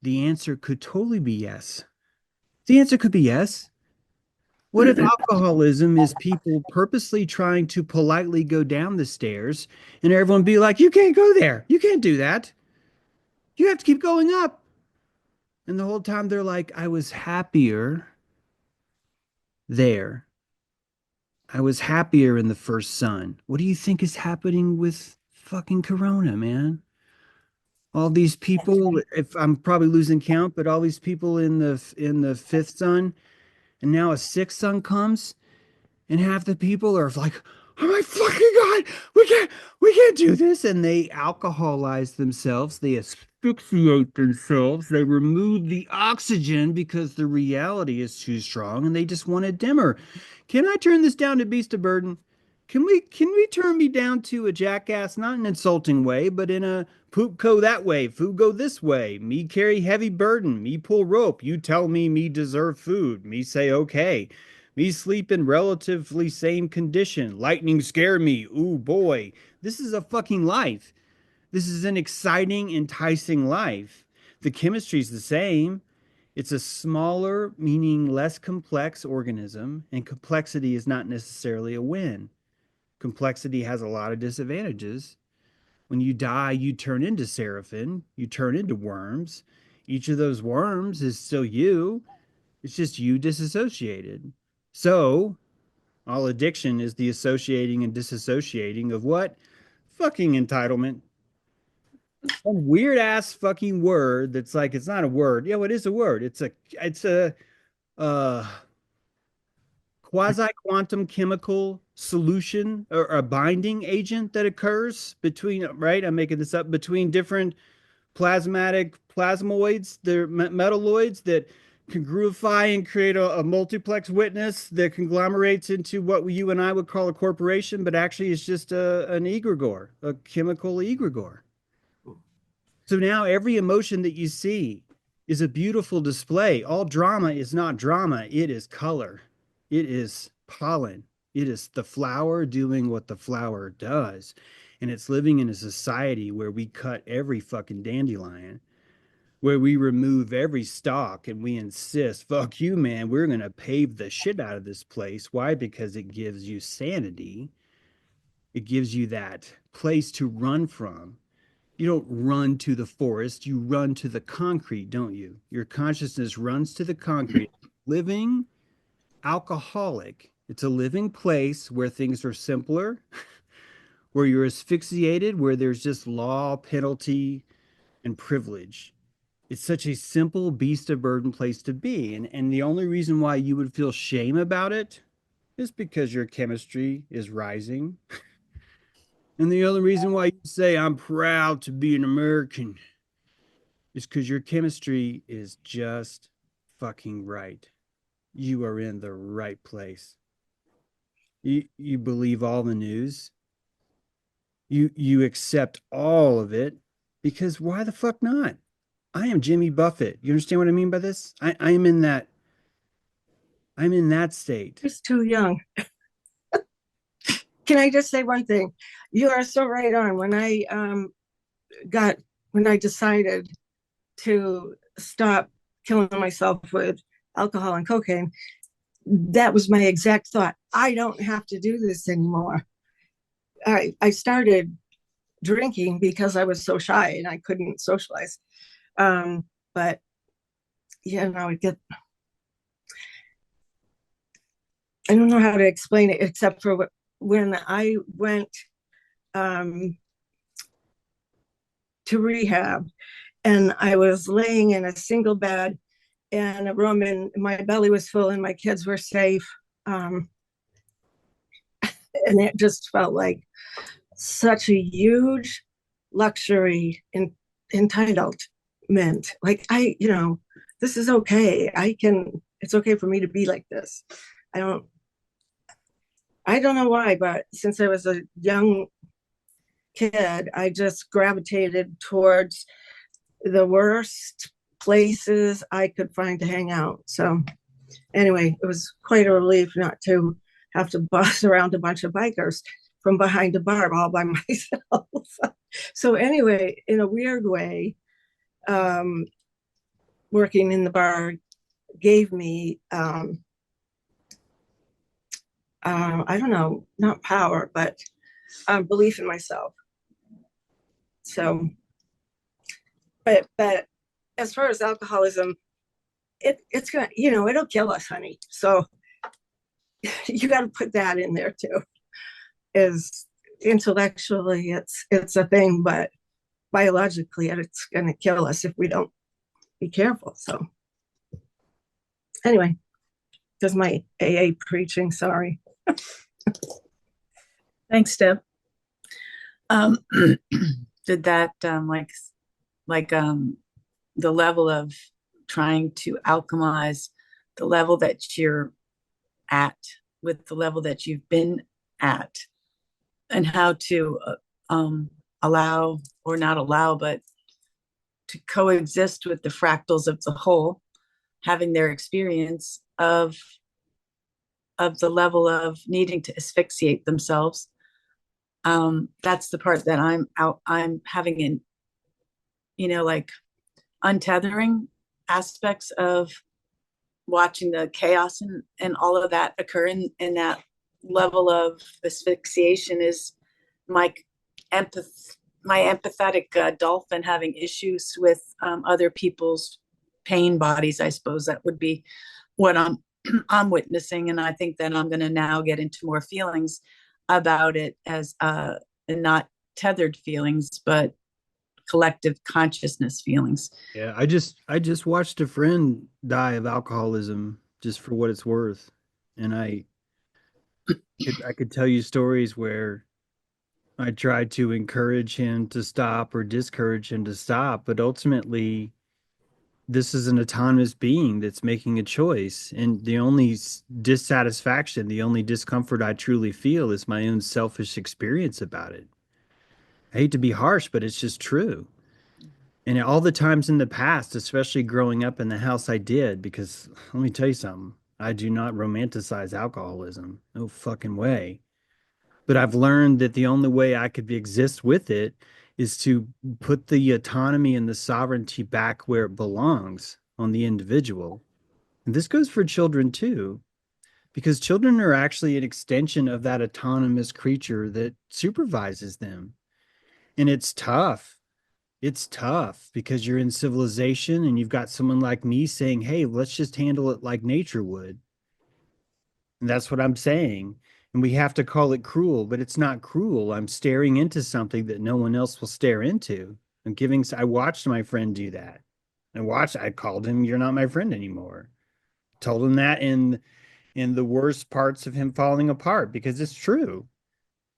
the answer could totally be yes. The answer could be yes. What if alcoholism is people purposely trying to politely go down the stairs and everyone be like, you can't go there. You can't do that. You have to keep going up. And the whole time they're like, I was happier there. I was happier in the first sun. What do you think is happening with fucking Corona, man? All these people, if I'm probably losing count, but all these people in the fifth sun, and now a sixth sun comes, and half the people are like, oh my fucking God, we can't do this. And they alcoholize themselves, they asphyxiate themselves, they remove the oxygen because the reality is too strong and they just want it dimmer. Can I turn this down to beast of burden? Can we turn me down to a jackass, not in an insulting way, but in a poop go that way, food go this way, me carry heavy burden, me pull rope, you tell me deserve food, me say okay. Me sleep in relatively same condition. Lightning scare me. Ooh boy. This is a fucking life. This is an exciting, enticing life. The chemistry is the same. It's a smaller, meaning less complex organism, and complexity is not necessarily a win. Complexity has a lot of disadvantages. When you die, you turn into seraphim, you turn into worms. Each of those worms is still you. It's just you disassociated. So, all addiction is the associating and disassociating of what? Fucking entitlement. Some weird ass fucking word that's like it's not a word. Yeah, well, it is a word. It's a uh quasi quantum chemical solution or a binding agent that occurs between, right? I'm making this up, between different plasmatic plasmoids, they're metalloids that congruify and create a multiplex witness that conglomerates into what you and I would call a corporation, but actually is just an egregore, a chemical egregore. So now every emotion that you see is a beautiful display. All drama is not drama, it is color, it is pollen, it is the flower doing what the flower does. And it's living in a society where we cut every fucking dandelion, where we remove every stalk and we insist, fuck you, man, we're going to pave the shit out of this place. Why? Because it gives you sanity. It gives you that place to run from. You don't run to the forest, you run to the concrete, don't you? Your consciousness runs to the concrete. Living alcoholic, it's a living place where things are simpler, where you're asphyxiated, where there's just law, penalty, and privilege. It's such a simple beast of burden place to be. And the only reason why you would feel shame about it is because your chemistry is rising. And the only reason why you say, I'm proud to be an American, is because your chemistry is just fucking right. You are in the right place. You believe all the news. You accept all of it because why the fuck not? I am Jimmy Buffett. You understand what I mean by this? I'm in that state. Just too young. Can I just say one thing? You are so right on. When I decided to stop killing myself with alcohol and cocaine, that was my exact thought. I don't have to do this anymore. I started drinking because I was so shy and I couldn't socialize. But I don't know how to explain it except for when I went to rehab and I was laying in a single bed in a room and my belly was full and my kids were safe. And it just felt like such a huge luxury and entitlement. Like this is okay. It's okay for me to be like this. I don't know why, but since I was a young kid, I just gravitated towards the worst places I could find to hang out. So anyway, it was quite a relief not to have to boss around a bunch of bikers from behind a bar all by myself. So anyway, in a weird way, working in the bar gave me I don't know, not power, but belief in myself. So, but as far as alcoholism, it's gonna, it'll kill us, honey. So you got to put that in there too. Is intellectually it's a thing, but biologically it's gonna kill us if we don't be careful. So anyway, does my AA preaching, sorry. Thanks, Deb. Did that the level of trying to alchemize the level that you're at with the level that you've been at, and how to allow or not allow, but to coexist with the fractals of the whole, having their experience of the level of needing to asphyxiate themselves. That's the part that I'm having in, like untethering aspects of watching the chaos and all of that occur in that level of asphyxiation is my empathetic dolphin having issues with other people's pain bodies. I suppose that would be what I'm witnessing, and I think that I'm going to now get into more feelings about it as and not tethered feelings, but collective consciousness feelings. Yeah, I just watched a friend die of alcoholism, just for what it's worth, and I could tell you stories where I tried to encourage him to stop or discourage him to stop, but ultimately this is an autonomous being that's making a choice. And the only dissatisfaction, the only discomfort I truly feel is my own selfish experience about it. I hate to be harsh, but it's just true. And all the times in the past, especially growing up in the house I did, because let me tell you something, I do not romanticize alcoholism. No fucking way. But I've learned that the only way I could exist with it is to put the autonomy and the sovereignty back where it belongs, on the individual. And this goes for children too, because children are actually an extension of that autonomous creature that supervises them. And it's tough. It's tough because you're in civilization and you've got someone like me saying, hey, let's just handle it like nature would. And that's what I'm saying. And we have to call it cruel, but it's not cruel. I'm staring into something that no one else will stare into. I watched my friend do that. I called him, "You're not my friend anymore." Told him that in the worst parts of him falling apart, because it's true.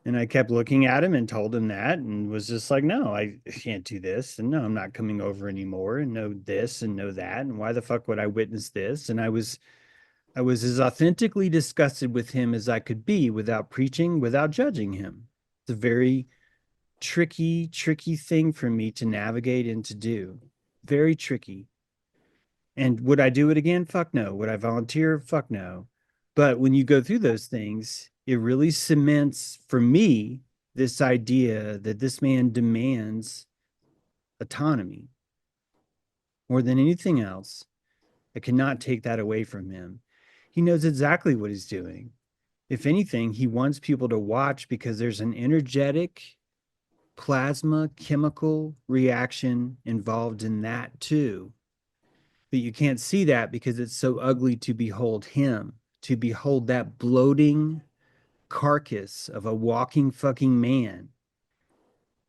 And I kept looking at him and told him that, and was just like, "No, I can't do this. And no, I'm not coming over anymore. And no this and no that. And why the fuck would I witness this?" And I was as authentically disgusted with him as I could be, without preaching, without judging him. It's a very tricky, tricky thing for me to navigate and to do. Very tricky. And would I do it again? Fuck no. Would I volunteer? Fuck no. But when you go through those things, it really cements for me this idea that this man demands autonomy more than anything else. I cannot take that away from him. He knows exactly what he's doing. If anything, he wants people to watch because there's an energetic plasma chemical reaction involved in that too. But you can't see that because it's so ugly to behold him, to behold that bloating carcass of a walking fucking man,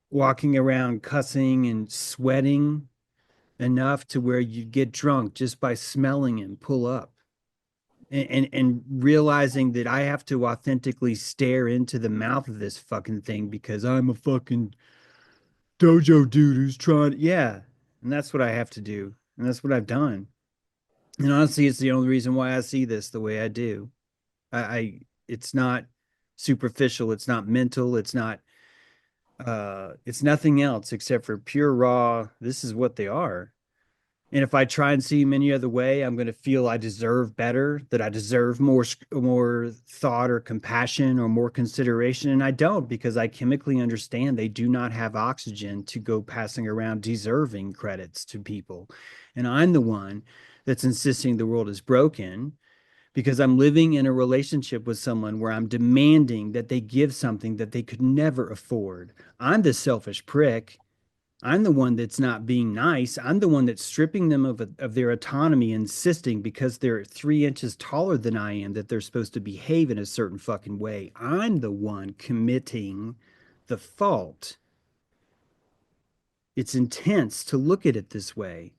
walking around cussing and sweating enough to where you get drunk just by smelling him pull up. And realizing that I have to authentically stare into the mouth of this fucking thing because I'm a fucking dojo dude who's trying. Yeah. And that's what I have to do. And that's what I've done. And honestly, it's the only reason why I see this the way I do. It's not superficial. It's not mental. It's nothing else except for pure raw. This is what they are. And if I try and see them any other way, I'm going to feel I deserve better, that I deserve more thought or compassion or more consideration. And I don't, because I chemically understand they do not have oxygen to go passing around deserving credits to people. And I'm the one that's insisting the world is broken because I'm living in a relationship with someone where I'm demanding that they give something that they could never afford. I'm the selfish prick. I'm the one that's not being nice. I'm the one that's stripping them of their autonomy, insisting because they're 3 inches taller than I am that they're supposed to behave in a certain fucking way. I'm the one committing the fault. It's intense to look at it this way.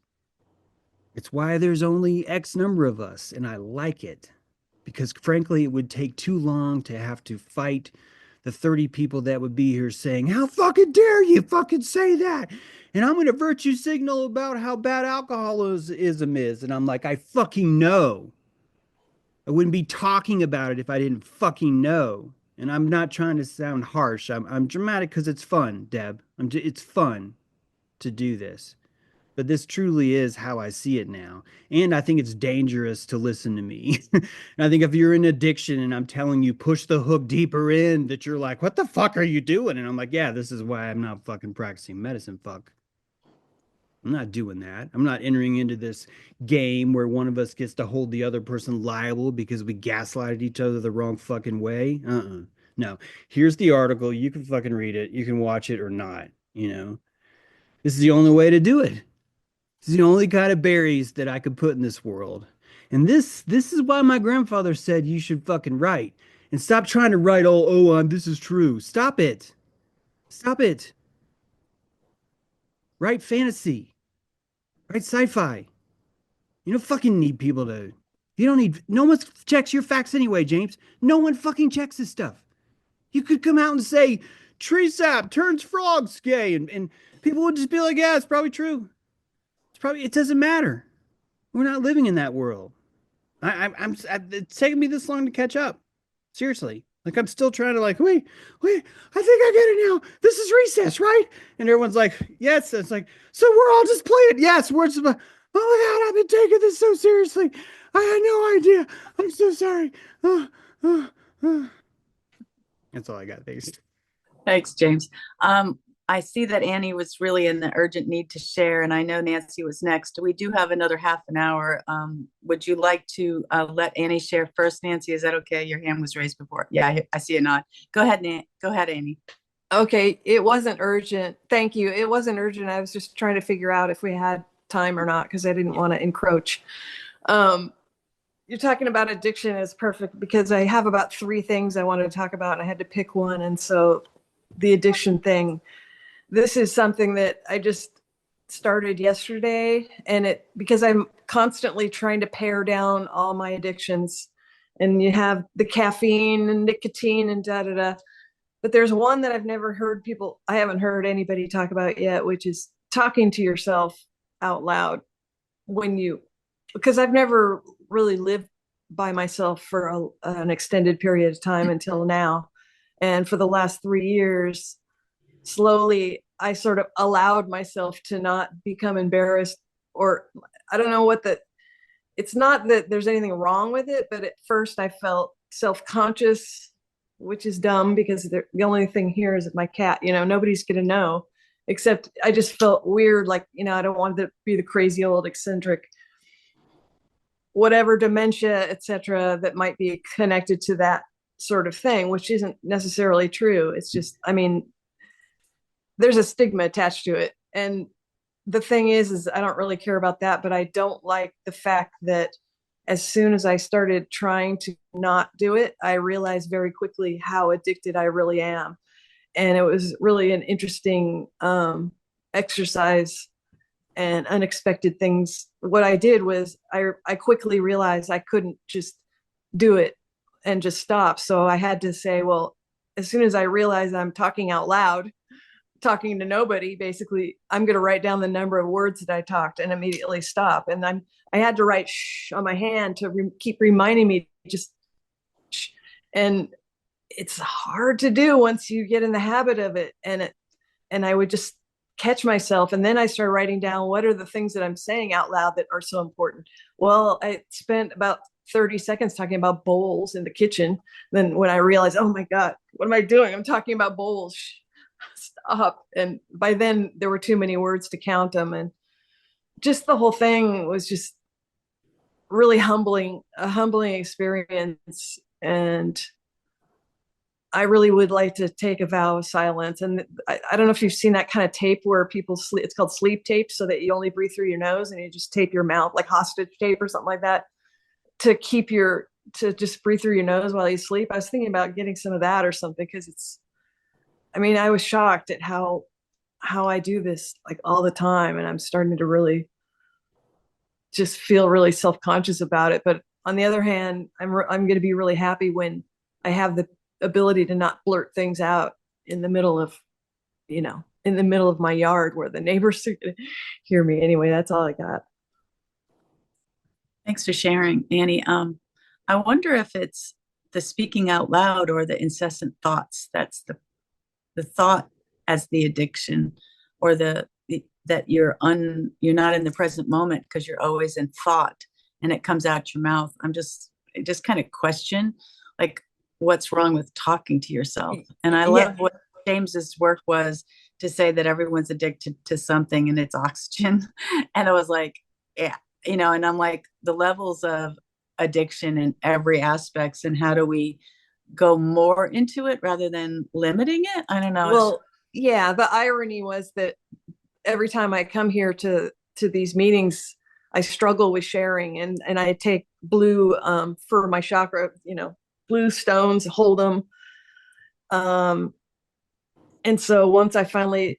It's why there's only X number of us, and I like it. Because frankly, it would take too long to have to fight the 30 people that would be here saying, "How fucking dare you fucking say that?" And I'm going to virtue signal about how bad alcoholism is. And I'm like, I fucking know. I wouldn't be talking about it if I didn't fucking know. And I'm not trying to sound harsh. I'm dramatic because it's fun, Deb. It's fun to do this. But this truly is how I see it now. And I think it's dangerous to listen to me. And I think if you're in addiction and I'm telling you, push the hook deeper in, that you're like, "What the fuck are you doing?" And I'm like, "Yeah, this is why I'm not fucking practicing medicine, fuck. I'm not doing that. I'm not entering into this game where one of us gets to hold the other person liable because we gaslighted each other the wrong fucking way. No. Here's the article. You can fucking read it. You can watch it or not, you know? This is the only way to do it. It's the only kind of berries that I could put in this world. And this is why my grandfather said you should fucking write. And stop trying to write this is true. Stop it. Stop it. Write fantasy. Write sci-fi. You don't fucking need people to. You don't need. No one checks your facts anyway, James. No one fucking checks this stuff. You could come out and say, "Tree sap turns frogs gay," and people would just be like, "Yeah, it's probably true. It doesn't matter. We're not living in that world." It's taken me this long to catch up. Seriously. Like, I'm still trying to, like, wait, I think I get it now. This is recess, right? And everyone's like, yes. It's like, so we're all just playing. Yes, we're just, oh my God, I've been taking this so seriously. I had no idea. I'm so sorry. That's all I got. Thanks. Thanks, James. I see that Annie was really in the urgent need to share, and I know Nancy was next. We do have another half an hour. Would you like to let Annie share first, Nancy? Is that okay? Your hand was raised before. Yeah, I see a nod. Go ahead, Go ahead, Annie. Okay, it wasn't urgent. Thank you. It wasn't urgent. I was just trying to figure out if we had time or not because I didn't want to encroach. you're talking about addiction is perfect because I have about 3 things I wanted to talk about and I had to pick one. And so the addiction thing, this is something that I just started yesterday, and because I'm constantly trying to pare down all my addictions, and you have the caffeine and nicotine and da da da. But there's one that I haven't heard anybody talk about yet, which is talking to yourself out loud because I've never really lived by myself for an extended period of time until now. And for the last 3 years, slowly I sort of allowed myself to not become embarrassed, or I don't know it's not that there's anything wrong with it, but at first I felt self-conscious, which is dumb because the only thing here is my cat, nobody's going to know, except I just felt weird. Like, I don't want to be the crazy old eccentric, whatever dementia, etc., that might be connected to that sort of thing, which isn't necessarily true. It's just, there's a stigma attached to it. And the thing is I don't really care about that, but I don't like the fact that as soon as I started trying to not do it, I realized very quickly how addicted I really am. And it was really an interesting exercise and unexpected things. What I did was I quickly realized I couldn't just do it and just stop. So I had to say, well, as soon as I realized I'm talking out loud, talking to nobody, basically, I'm going to write down the number of words that I talked and immediately stop. And I had to write shh on my hand to keep reminding me just shh. And it's hard to do once you get in the habit of it. And I would just catch myself. And then I started writing down what are the things that I'm saying out loud that are so important. Well, I spent about 30 seconds talking about bowls in the kitchen. Then when I realized, oh my God, what am I doing? I'm talking about bowls. Stop. And by then there were too many words to count them. And just the whole thing was just really a humbling experience. And I really would like to take a vow of silence. And I don't know if you've seen that kind of tape where people sleep. It's called sleep tape, so that you only breathe through your nose and you just tape your mouth, like hostage tape or something like that, to just breathe through your nose while you sleep. I was thinking about getting some of that or something, because I was shocked at how I do this like all the time. And I'm starting to really just feel really self-conscious about it. But on the other hand, I'm going to be really happy when I have the ability to not blurt things out in the middle of my yard where the neighbors are going to hear me. Anyway, that's all I got. Thanks for sharing, Annie. I wonder if it's the speaking out loud or the incessant thoughts. That's the thought as the addiction, or that you're not in the present moment because you're always in thought and it comes out your mouth. I just kind of question, like, what's wrong with talking to yourself? And I love what James's work was to say that everyone's addicted to something and it's oxygen. And I was like, yeah, and I'm like, the levels of addiction in every aspects, and how do we go more into it rather than limiting it? I don't know. Well, yeah, the irony was that every time I come here to these meetings, I struggle with sharing, and I take blue for my chakra, blue stones, hold them. And so once I'm finally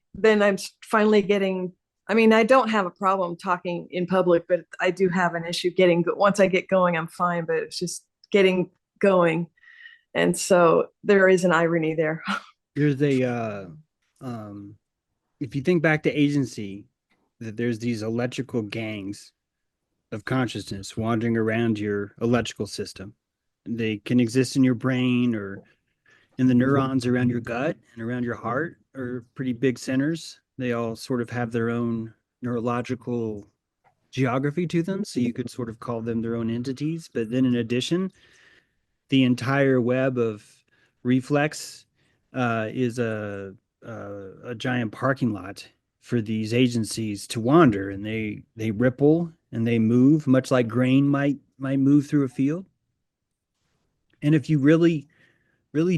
getting, I don't have a problem talking in public, but I do have an issue once I get going, I'm fine, but it's just getting going. And so there is an irony there. There's if you think back to agency, that there's these electrical gangs of consciousness wandering around your electrical system. They can exist in your brain or in the neurons around your gut and around your heart, are pretty big centers. They all sort of have their own neurological geography to them. So you could sort of call them their own entities. But then in addition, the entire web of reflex is a giant parking lot for these agencies to wander, and they ripple and they move, much like grain might move through a field. And if you really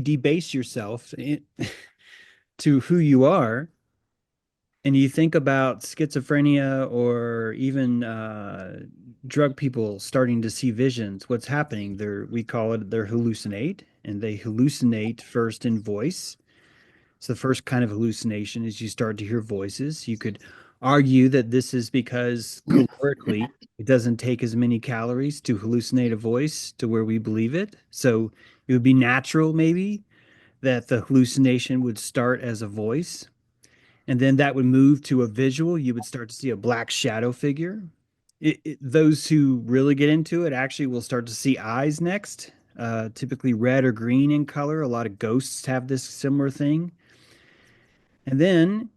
debase yourself to who you are, And you think about schizophrenia or even drug people starting to see visions, what's happening? We call it, they're hallucinate, and they hallucinate first in voice. So the first kind of hallucination is you start to hear voices. You could argue that this is because calorically it doesn't take as many calories to hallucinate a voice to where we believe it. So it would be natural maybe that the hallucination would start as a voice, and then that would move to a visual. You would start to see a black shadow figure. Those who really get into it actually will start to see eyes next, typically red or green in color. A lot of ghosts have this similar thing. And then,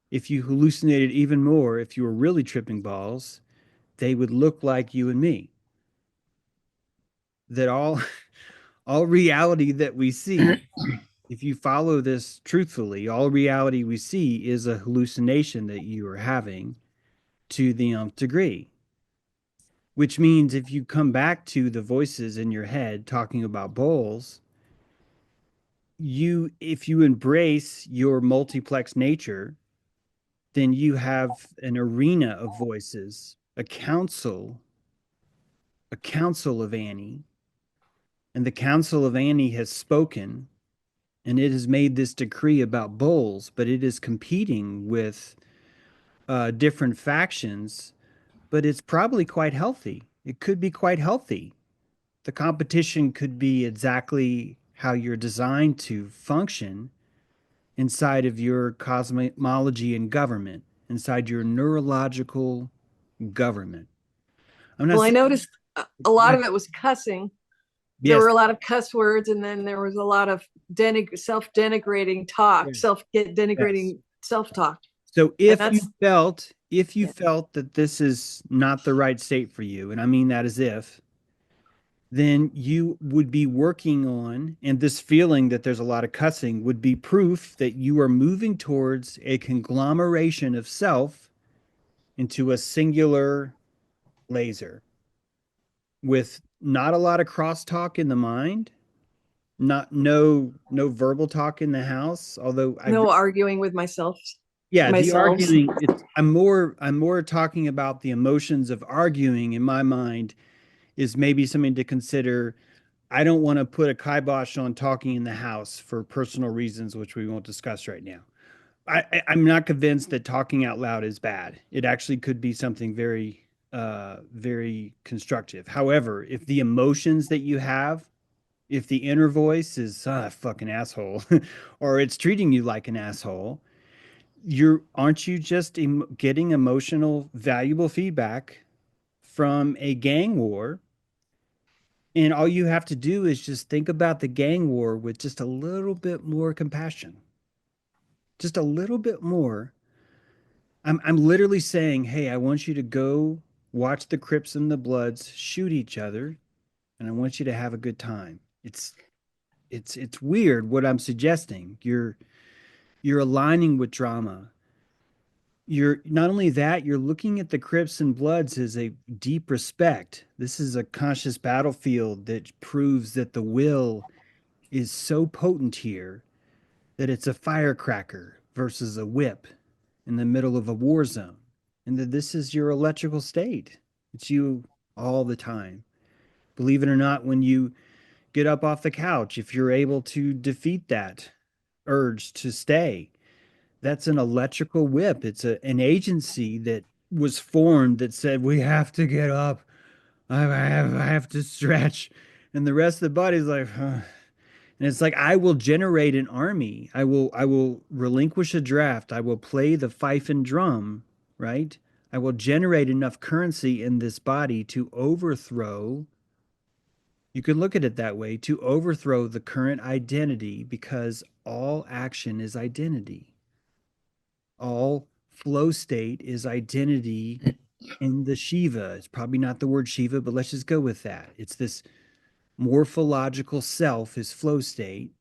if you hallucinated even more, if you were really tripping balls, they would look like you and me. That all reality that we see, if you follow this truthfully, all reality we see is a hallucination that you are having to the nth degree. Which means if you come back to the voices in your head talking about bowls, if you embrace your multiplex nature, then you have an arena of voices, a council of Annie, and the council of Annie has spoken, and it has made this decree about bowls, but it is competing with different factions, but it's probably quite healthy. It could be quite healthy. The competition could be exactly how you're designed to function inside of your cosmology and government, inside your neurological government. I'm not Well, I saying, noticed a lot of it was cussing. There yes, were a lot of cuss words, and then there was a lot of self-denigrating talk, yes, yes. self-denigrating self-talk. So And that's if you yeah. felt that this is not the right state for you, and I mean that as if, then you would be working on, and this feeling that there's a lot of cussing would be proof that you are moving towards a conglomeration of self into a singular laser with not a lot of crosstalk in the mind, not no verbal talk in the house. Although I No arguing with myself, yeah, the myself. arguing, I'm more talking about the emotions of arguing in my mind is maybe something to consider. I don't want to put a kibosh on talking in the house for personal reasons, which we won't discuss right now. I'm not convinced that talking out loud is bad. It actually could be something very constructive. However, if the emotions that you have, if the inner voice is fucking asshole, or it's treating you like an asshole, aren't you just getting emotional, valuable feedback from a gang war? And all you have to do is just think about the gang war with just a little bit more compassion, just a little bit more. I'm literally saying, hey, I want you to go watch the Crips and the Bloods shoot each other, and I want you to have a good time. It's weird what I'm suggesting. You're aligning with drama. You're not only that, you're looking at the Crips and Bloods as a deep respect. This is a conscious battlefield that proves that the will is so potent here that it's a firecracker versus a whip in the middle of a war zone. And that this is your electrical state. It's you all the time. Believe it or not, when you get up off the couch, if you're able to defeat that urge to stay, that's an electrical whip. It's an agency that was formed that said, we have to get up. I have to stretch. And the rest of the body's like, huh. And it's like, I will generate an army. I will relinquish a draft. I will play the fife and drum, right? I will generate enough currency in this body to overthrow, you could look at it that way, to overthrow the current identity, because all action is identity. All flow state is identity in the Shiva. It's probably not the word Shiva, but let's just go with that. It's this morphological self is flow state.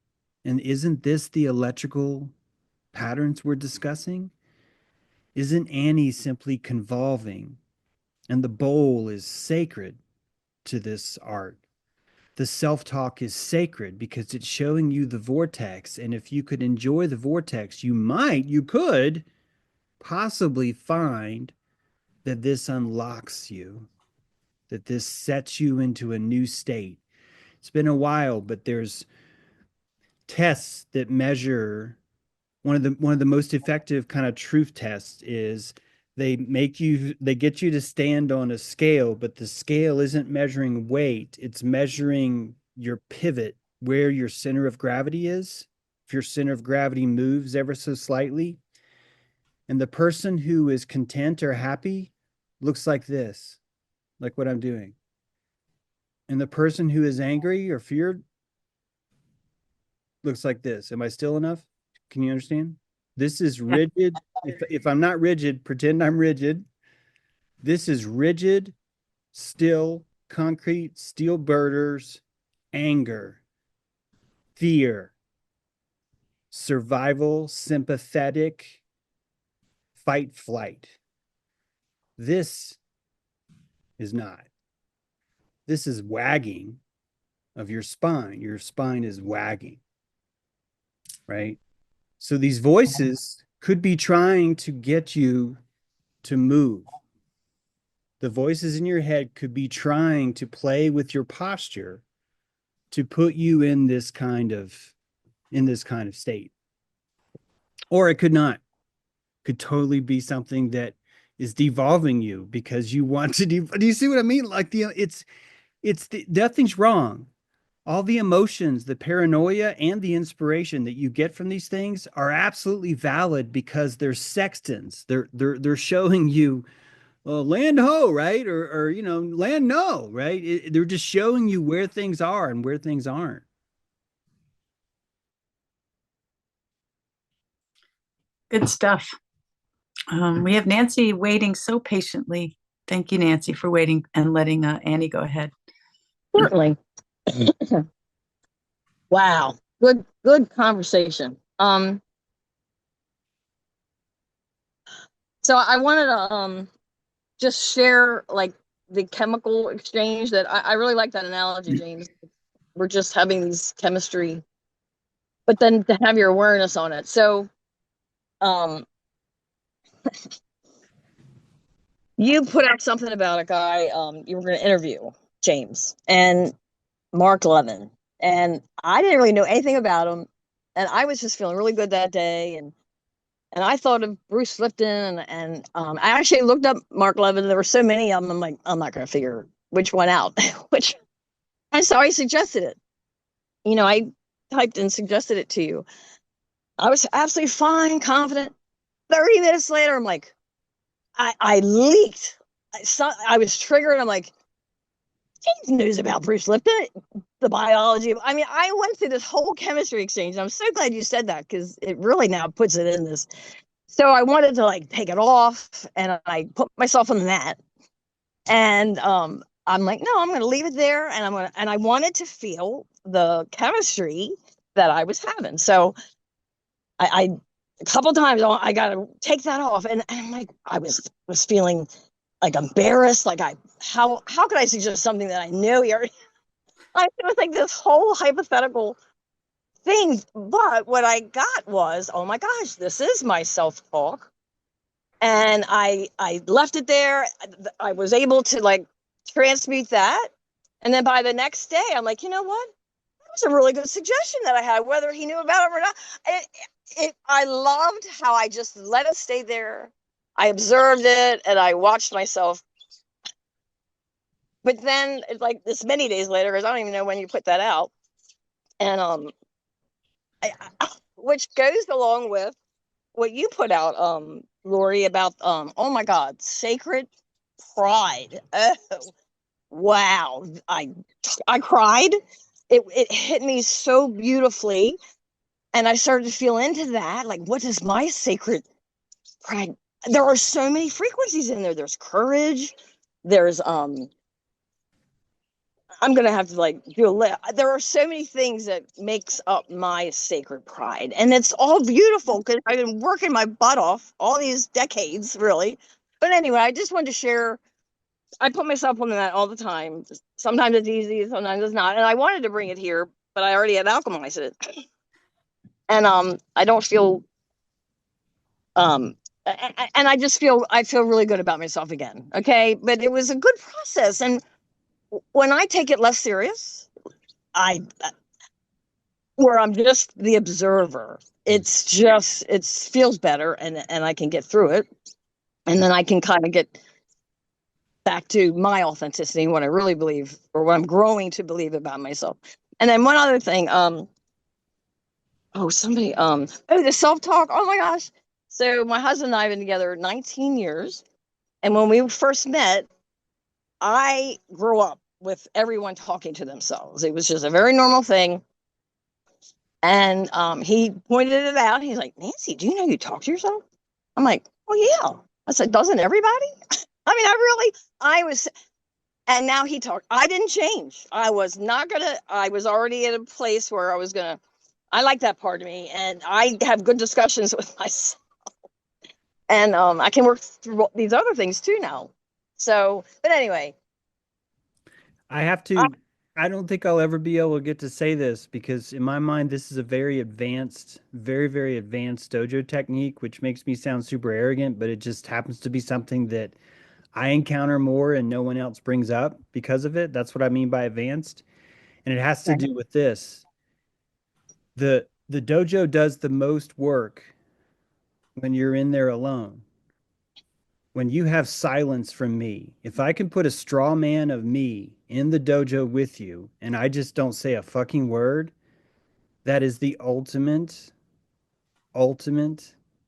And isn't this the electrical patterns we're discussing? Isn't Annie simply convolving? And the bowl is sacred to this art. The self talk is sacred because it's showing you the vortex. And if you could enjoy the vortex, you could possibly find that this unlocks you, that this sets you into a new state. It's been a while, but there's tests that measure one of the most effective kind of truth tests is they get you to stand on a scale, but the scale isn't measuring weight, it's measuring your pivot, where your center of gravity is. If your center of gravity moves ever so slightly, and the person who is content or happy looks like this, like what I'm doing. And the person who is angry or feared looks like this. Am I still enough? Can you understand? This is rigid. If I'm not rigid, pretend I'm rigid. This is rigid, still, concrete, steel girders, anger, fear, survival, sympathetic, fight, flight. This is not. This is wagging of your spine. Your spine is wagging, right? So these voices could be trying to get you to move. The voices in your head could be trying to play with your posture to put you in this kind of state. Or it could not. Could totally be something that is devolving you because you want to do you see what I mean? Like nothing's wrong. All the emotions, the paranoia and the inspiration that you get from these things are absolutely valid because they're sextants. They're showing you land ho, right? Or land no, right? They're just showing you where things are and where things aren't. Good stuff. We have Nancy waiting so patiently. Thank you, Nancy, for waiting and letting Annie go ahead. Certainly. Wow. Good conversation. So I wanted to just share like the chemical exchange that I really like that analogy, James. We're just having these chemistry, but then to have your awareness on it. So you put out something about a guy you were going to interview, James, and Mark Levin. And I didn't really know anything about him. And I was just feeling really good that day. And I thought of Bruce Lipton. And I actually looked up Mark Levin. There were so many of them. I'm like, I'm not going to figure which one out. And so I suggested it. I typed and suggested it to you. I was absolutely fine, confident. 30 minutes later, I'm like, I leaked. I was triggered. I'm like, James knows about Bruce Lipton, the biology. I mean, I went through this whole chemistry exchange. I'm so glad you said that because it really now puts it in this. So I wanted to like take it off and I put myself on the mat. And I'm like, no, I'm going to leave it there. And I wanted to feel the chemistry that I was having. So I a couple of times I got to take that off. And I'm like, I was feeling like embarrassed. Like how could I suggest something that I know he already, it was like this whole hypothetical thing. But what I got was, oh my gosh, this is my self-talk. And I left it there. I was able to like transmute that. And then by the next day, I'm like, you know what? That was a really good suggestion that I had, whether he knew about it or not. I loved how I just let it stay there. I observed it and I watched myself. But then it's like this many days later, because I don't even know when you put that out. And which goes along with what you put out, Lori, about oh my God, sacred pride. Oh, wow. I cried. It hit me so beautifully. And I started to feel into that. Like, what is my sacred pride? There are so many frequencies in there. There's courage. There's I'm gonna have to like do a list. There are so many things that makes up my sacred pride, and it's all beautiful because I've been working my butt off all these decades, really. But anyway, I just wanted to share. I put myself on that all the time. Sometimes it's easy, sometimes it's not, and I wanted to bring it here, but I already had alchemized it, and I don't feel and I feel really good about myself again. Okay. But it was a good process. And when I take it less serious, where I'm just the observer, it feels better, and I can get through it. And then I can kind of get back to my authenticity, what I really believe, or what I'm growing to believe about myself. And then one other thing, the self-talk. Oh my gosh. So my husband and I have been together 19 years. And when we first met, I grew up with everyone talking to themselves. It was just a very normal thing. And he pointed it out. He's like, Nancy, do you know you talk to yourself? I'm like, oh yeah. I said, doesn't everybody? I was, and now he talked. I didn't change. I was already at a place where I like that part of me, and I have good discussions with myself. And I can work through these other things too now. So, but anyway. I don't think I'll ever be able to get to say this because in my mind, this is a very advanced, very, very advanced dojo technique, which makes me sound super arrogant, but it just happens to be something that I encounter more and no one else brings up because of it. That's what I mean by advanced. And it has to do with this. The dojo does the most work when you're in there alone. When you have silence from me, if I can put a straw man of me in the dojo with you and I just don't say a fucking word, that is the ultimate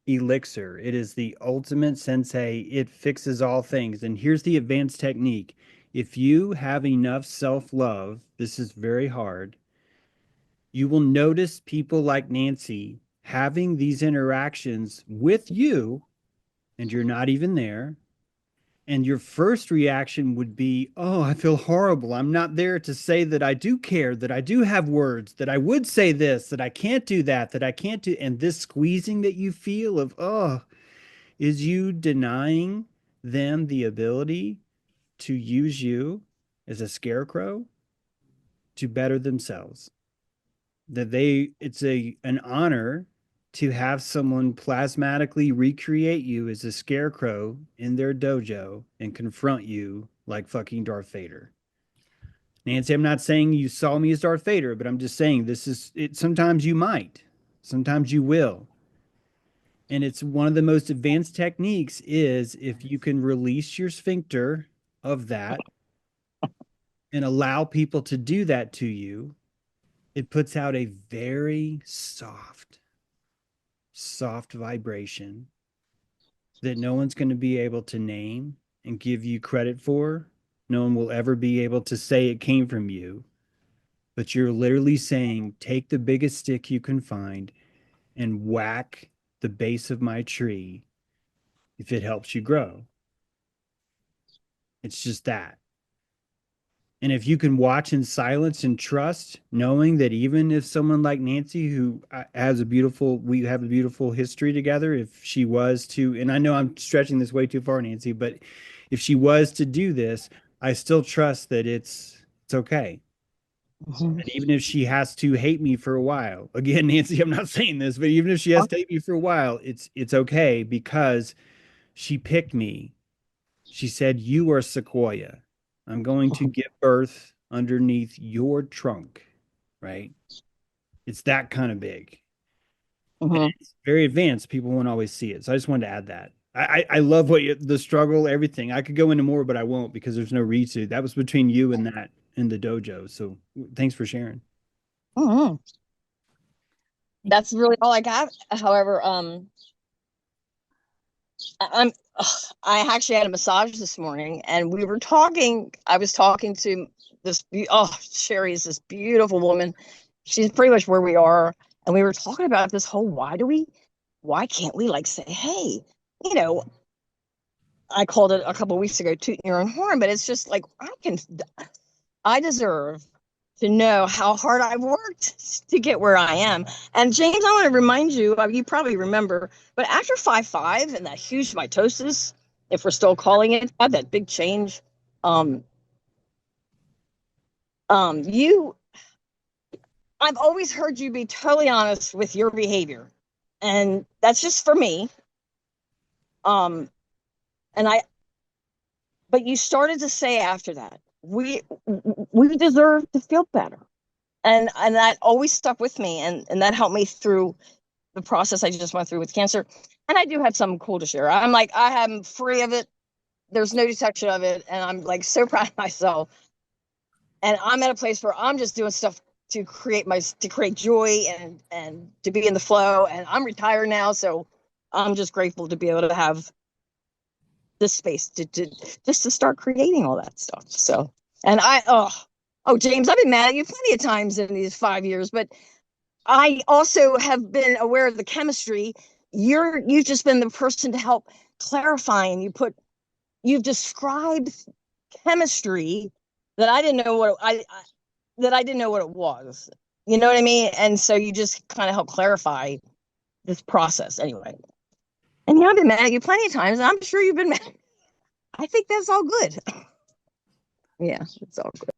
elixir. It is the ultimate sensei. It fixes all things. And here's the advanced technique. If you have enough self-love, this is very hard. You will notice people like Nancy having these interactions with you, and you're not even there. And your first reaction would be, oh, I feel horrible. I'm not there to say that I do care, that I do have words, that I would say this, that I can't do that I can't do. And this squeezing that you feel of, oh, is you denying them the ability to use you as a scarecrow to better themselves. It's an honor to have someone plasmatically recreate you as a scarecrow in their dojo and confront you like fucking Darth Vader. Nancy, I'm not saying you saw me as Darth Vader, but I'm just saying this is it. Sometimes you might, sometimes you will. And it's one of the most advanced techniques is if you can release your sphincter of that and allow people to do that to you, it puts out a very soft vibration that no one's going to be able to name and give you credit for. No one will ever be able to say it came from you. But you're literally saying, take the biggest stick you can find and whack the base of my tree if it helps you grow. It's just that. And if you can watch in silence and trust, knowing that even if someone like Nancy, who we have a beautiful history together, if she was to, and I know I'm stretching this way too far, Nancy, but if she was to do this, I still trust that it's okay. Mm-hmm. And even if she has to hate me for a while, again, Nancy, I'm not saying this, but even if she has to hate me for a while, it's okay because she picked me. She said, "You are Sequoia. I'm going to give birth underneath your trunk," right? It's that kind of big. Mm-hmm. It's very advanced. People won't always see it. So I just wanted to add that. I love the struggle, everything. I could go into more, but I won't because there's no read to. That was between you and that in the dojo. So thanks for sharing. Mm-hmm. That's really all I got. However, I actually had a massage this morning, and we were talking. I was talking to Sherry is this beautiful woman. She's pretty much where we are, and we were talking about this whole why can't we like say, hey, I called it a couple of weeks ago, tooting your own horn, but it's just like I deserve to know how hard I've worked to get where I am. And James, I want to remind you, you probably remember, but after 5-5 and that huge mitosis, if we're still calling it that big change, I've always heard you be totally honest with your behavior. And that's just for me. Um, and but you started to say after that, we deserve to feel better. And that always stuck with me, and that helped me through the process I just went through with cancer. And I do have something cool to share. I'm like, I am free of it. There's no detection of it. And I'm like so proud of myself. And I'm at a place where I'm just doing stuff to create joy and to be in the flow. And I'm retired now, so I'm just grateful to be able to have this space to just to start creating all that stuff. So, and James, I've been mad at you plenty of times in these 5 years, but I also have been aware of the chemistry. You've just been the person to help clarify, and you've described chemistry that I didn't know that I didn't know what it was. You know what I mean? And so you just kind of help clarify this process anyway. And I've been mad at you plenty of times, and I'm sure you've been mad. I think that's all good. Yeah, it's all good.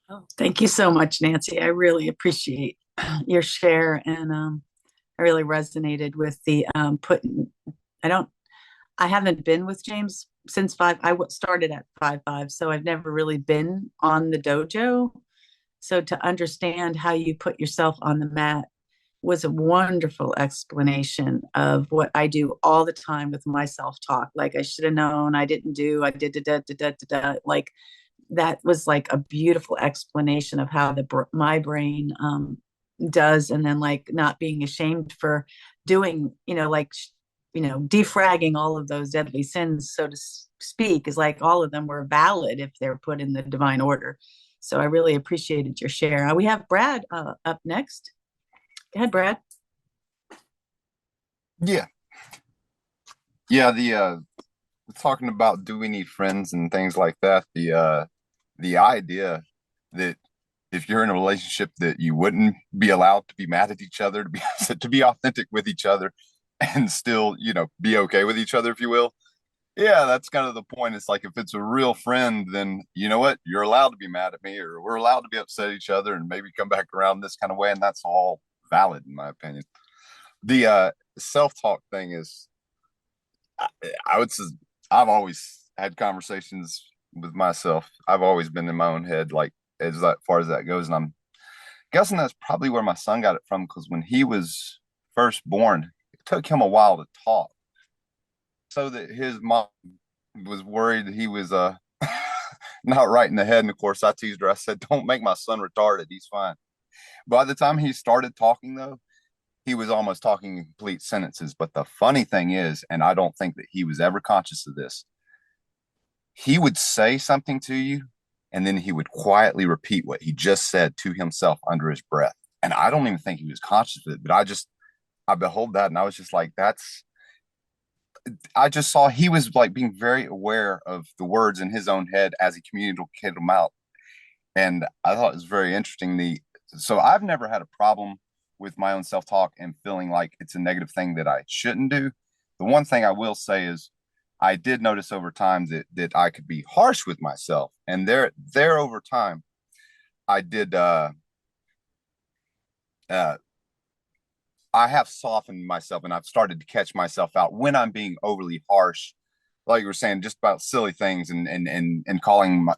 Oh, thank you so much, Nancy. I really appreciate your share, and I really resonated with the I haven't been with James since five. Started at 5'5", so I've never really been on the dojo. So to understand how you put yourself on the mat was a wonderful explanation of what I do all the time with my self-talk. Like, I should have known, I didn't do, I did da, da, da, da, da. Like, that was like a beautiful explanation of how my brain does. And then, like, not being ashamed for doing, defragging all of those deadly sins, so to speak, is like all of them were valid if they're put in the divine order. So I really appreciated your share. We have Brad up next. Go ahead, Brad. Yeah. Yeah, talking about, do we need friends and things like that, the idea that if you're in a relationship that you wouldn't be allowed to be mad at each other, to be authentic with each other and still, be okay with each other, if you will. Yeah, that's kind of the point. It's like, if it's a real friend, then you know what? You're allowed to be mad at me, or we're allowed to be upset at each other and maybe come back around this kind of way. And that's all valid, in my opinion. The self-talk thing is, I would say, I've always had conversations with myself. I've always been in my own head, like, as far as that goes. And I'm guessing that's probably where my son got it from, because when he was first born, it took him a while to talk, so that his mom was worried that he was not right in the head. And of course, I teased her. I said, "Don't make my son retarded. He's fine." By the time he started talking, though, he was almost talking in complete sentences. But the funny thing is, and I don't think that he was ever conscious of this, he would say something to you, and then he would quietly repeat what he just said to himself under his breath. And I don't even think he was conscious of it, but I behold that, and I was just like, I just saw he was like being very aware of the words in his own head as he communicated them out. And I thought it was very interesting. So I've never had a problem with my own self-talk and feeling like it's a negative thing that I shouldn't do. The one thing I will say is, I did notice over time that I could be harsh with myself. And there over time, I did, I have softened myself, and I've started to catch myself out when I'm being overly harsh, like you were saying, just about silly things, and calling, why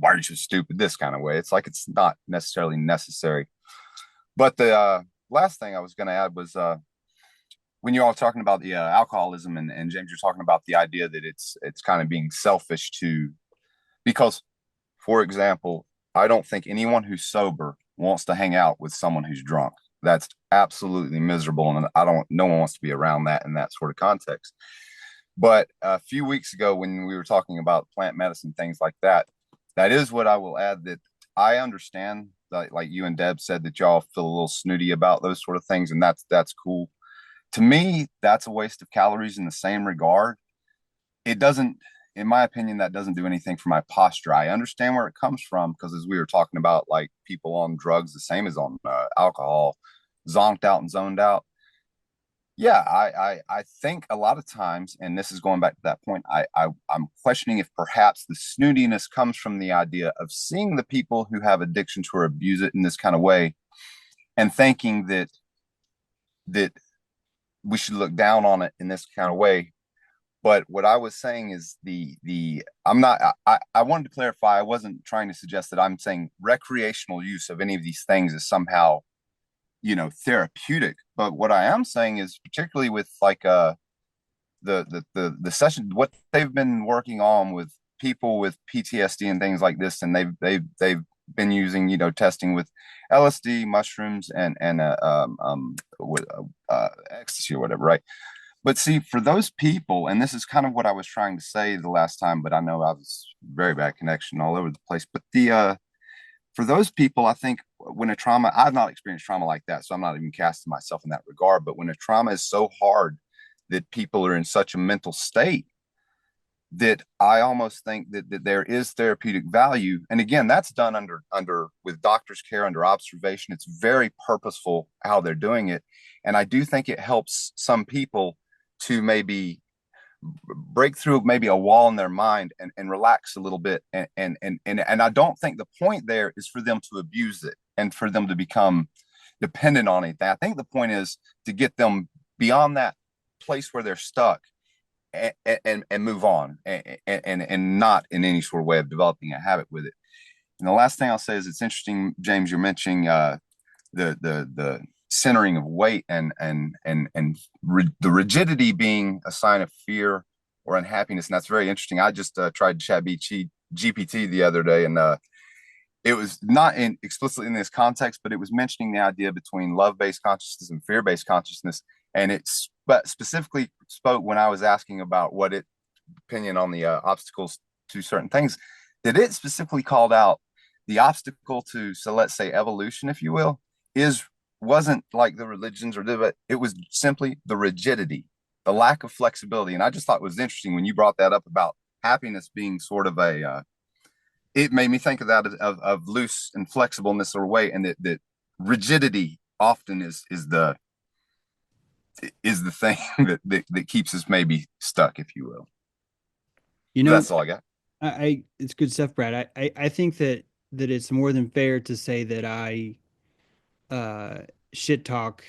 are you so stupid, this kind of way. It's like, it's not necessarily necessary. But the last thing I was going to add was, when you're all talking about the alcoholism, and James, you're talking about the idea that it's kind of being selfish because, for example, I don't think anyone who's sober wants to hang out with someone who's drunk. That's absolutely miserable, and no one wants to be around that in that sort of context. But a few weeks ago, when we were talking about plant medicine, things like that, that is what I will add, that I understand that, like you and Deb said, that y'all feel a little snooty about those sort of things, and that's cool. To me, that's a waste of calories in the same regard. It doesn't, in my opinion, that doesn't do anything for my posture. I understand where it comes from, because as we were talking about, like, people on drugs, the same as on alcohol, zonked out and zoned out. Yeah, I think a lot of times, and this is going back to that point, I'm questioning if perhaps the snootiness comes from the idea of seeing the people who have addictions or abuse it in this kind of way, and thinking that we should look down on it in this kind of way, But what I was saying is I'm not, I wanted to clarify. I wasn't trying to suggest that I'm saying recreational use of any of these things is somehow, therapeutic. But what I am saying is, particularly with like the session, what they've been working on with people with PTSD and things like this, and they've been using, testing with LSD, mushrooms, and with ecstasy or whatever, right? But see, for those people, and this is kind of what I was trying to say the last time, but I know I was very bad connection all over the place. But the for those people, I think when a trauma, I've not experienced trauma like that, so I'm not even casting myself in that regard. But when a trauma is so hard that people are in such a mental state, that I almost think that there is therapeutic value. And again, that's done under with doctor's care, under observation. It's very purposeful how they're doing it. And I do think it helps some people to maybe break through maybe a wall in their mind and relax a little bit. And I don't think the point there is for them to abuse it and for them to become dependent on it. I think the point is to get them beyond that place where they're stuck and move on and not in any sort of way of developing a habit with it. And the last thing I'll say is, it's interesting, James, you're mentioning the centering of weight and the rigidity being a sign of fear or unhappiness. And that's very interesting. I just tried Chat GPT the other day, and it was not explicitly in this context, but it was mentioning the idea between love-based consciousness and fear-based consciousness. And it's specifically spoke when I was asking about what its opinion on the obstacles to certain things, that it specifically called out the obstacle to, so let's say evolution, if you will, wasn't like the religions but it was simply the rigidity, the lack of flexibility. And I just thought it was interesting when you brought that up about happiness being sort of it made me think of that of loose and flexible in this sort of way, and that rigidity often is the thing that keeps us maybe stuck, if you will. That's all I got. It's good stuff, Brad. I think that it's more than fair to say that I shit talk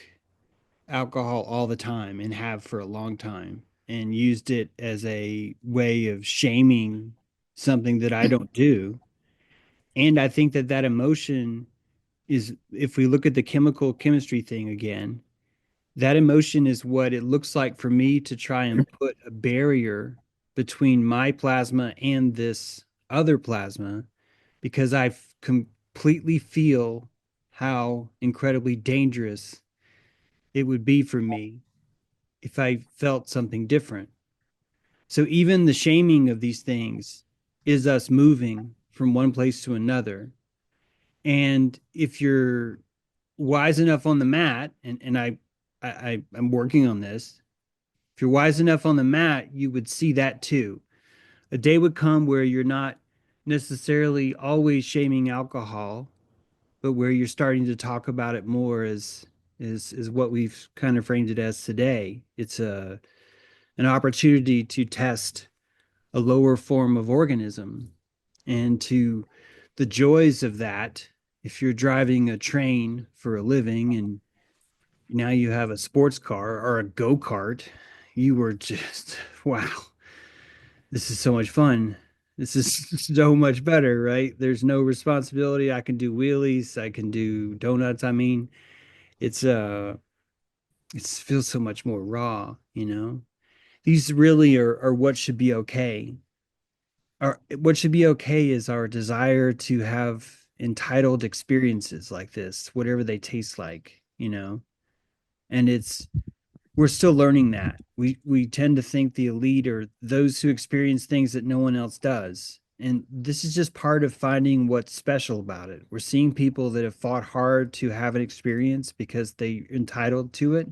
alcohol all the time and have for a long time, and used it as a way of shaming something that I don't do. And I think that emotion is, if we look at the chemistry thing again, that emotion is what it looks like for me to try and put a barrier between my plasma and this other plasma, because I completely feel how incredibly dangerous it would be for me if I felt something different. So even the shaming of these things is us moving from one place to another. And if you're wise enough on the mat, and I'm working on this, if you're wise enough on the mat, you would see that too. A day would come where you're not necessarily always shaming alcohol, but where you're starting to talk about it more as is what we've kind of framed it as today. It's an opportunity to test a lower form of organism, and to the joys of that. If you're driving a train for a living and now you have a sports car or a go-kart, you were just, wow, this is so much fun. This is so much better, right? There's no responsibility. I can do wheelies. I can do donuts. I mean, it feels so much more raw, you know? These really are what should be okay. What should be okay is our desire to have entitled experiences like this, whatever they taste like, you know? And we're still learning that. We tend to think the elite are those who experience things that no one else does. And this is just part of finding what's special about it. We're seeing people that have fought hard to have an experience because they're entitled to it.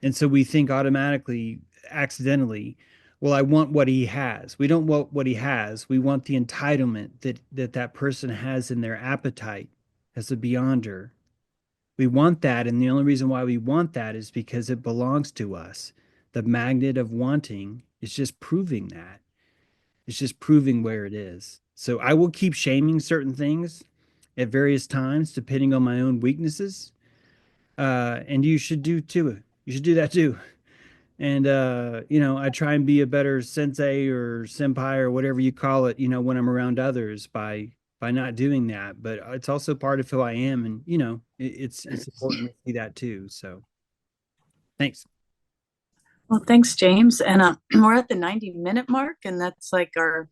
And so we think automatically, accidentally, well, I want what he has. We don't want what he has. We want the entitlement that person has in their appetite as a beyonder. We want that, and the only reason why we want that is because it belongs to us. The magnet of wanting is just proving that. It's just proving where it is. So I will keep shaming certain things at various times, depending on my own weaknesses. And you should do too. You should do that too. And I try and be a better sensei or senpai or whatever you call it, when I'm around others by not doing that. But it's also part of who I am, and it's important to see that too. So thanks. Well, thanks, James. And we're at the 90-minute mark, and that's like our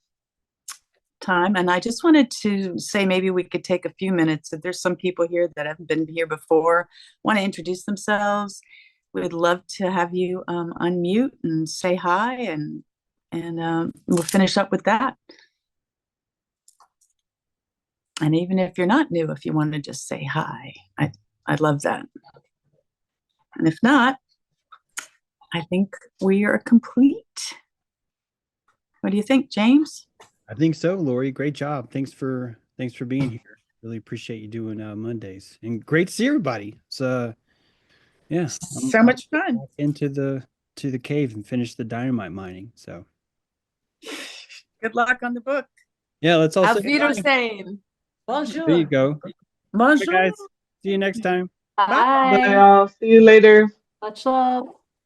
time. And I just wanted to say maybe we could take a few minutes. If there's some people here that haven't been here before, want to introduce themselves, we'd love to have you unmute and say hi, and we'll finish up with that. And even if you're not new, if you want to just say hi, I'd love that. And if not, I think we are complete. What do you think, James? I think so, Lori. Great job. Thanks for being here. Really appreciate you doing Mondays, and great to see everybody. So yeah, So much fun. Into the cave and finish the dynamite mining. So good luck on the book. Yeah, let's all Auf say Wiedersehen. Bonjour. There you go. Bonjour. Bye, guys. See you next time. Bye. Bye, y'all. See you later. Much love.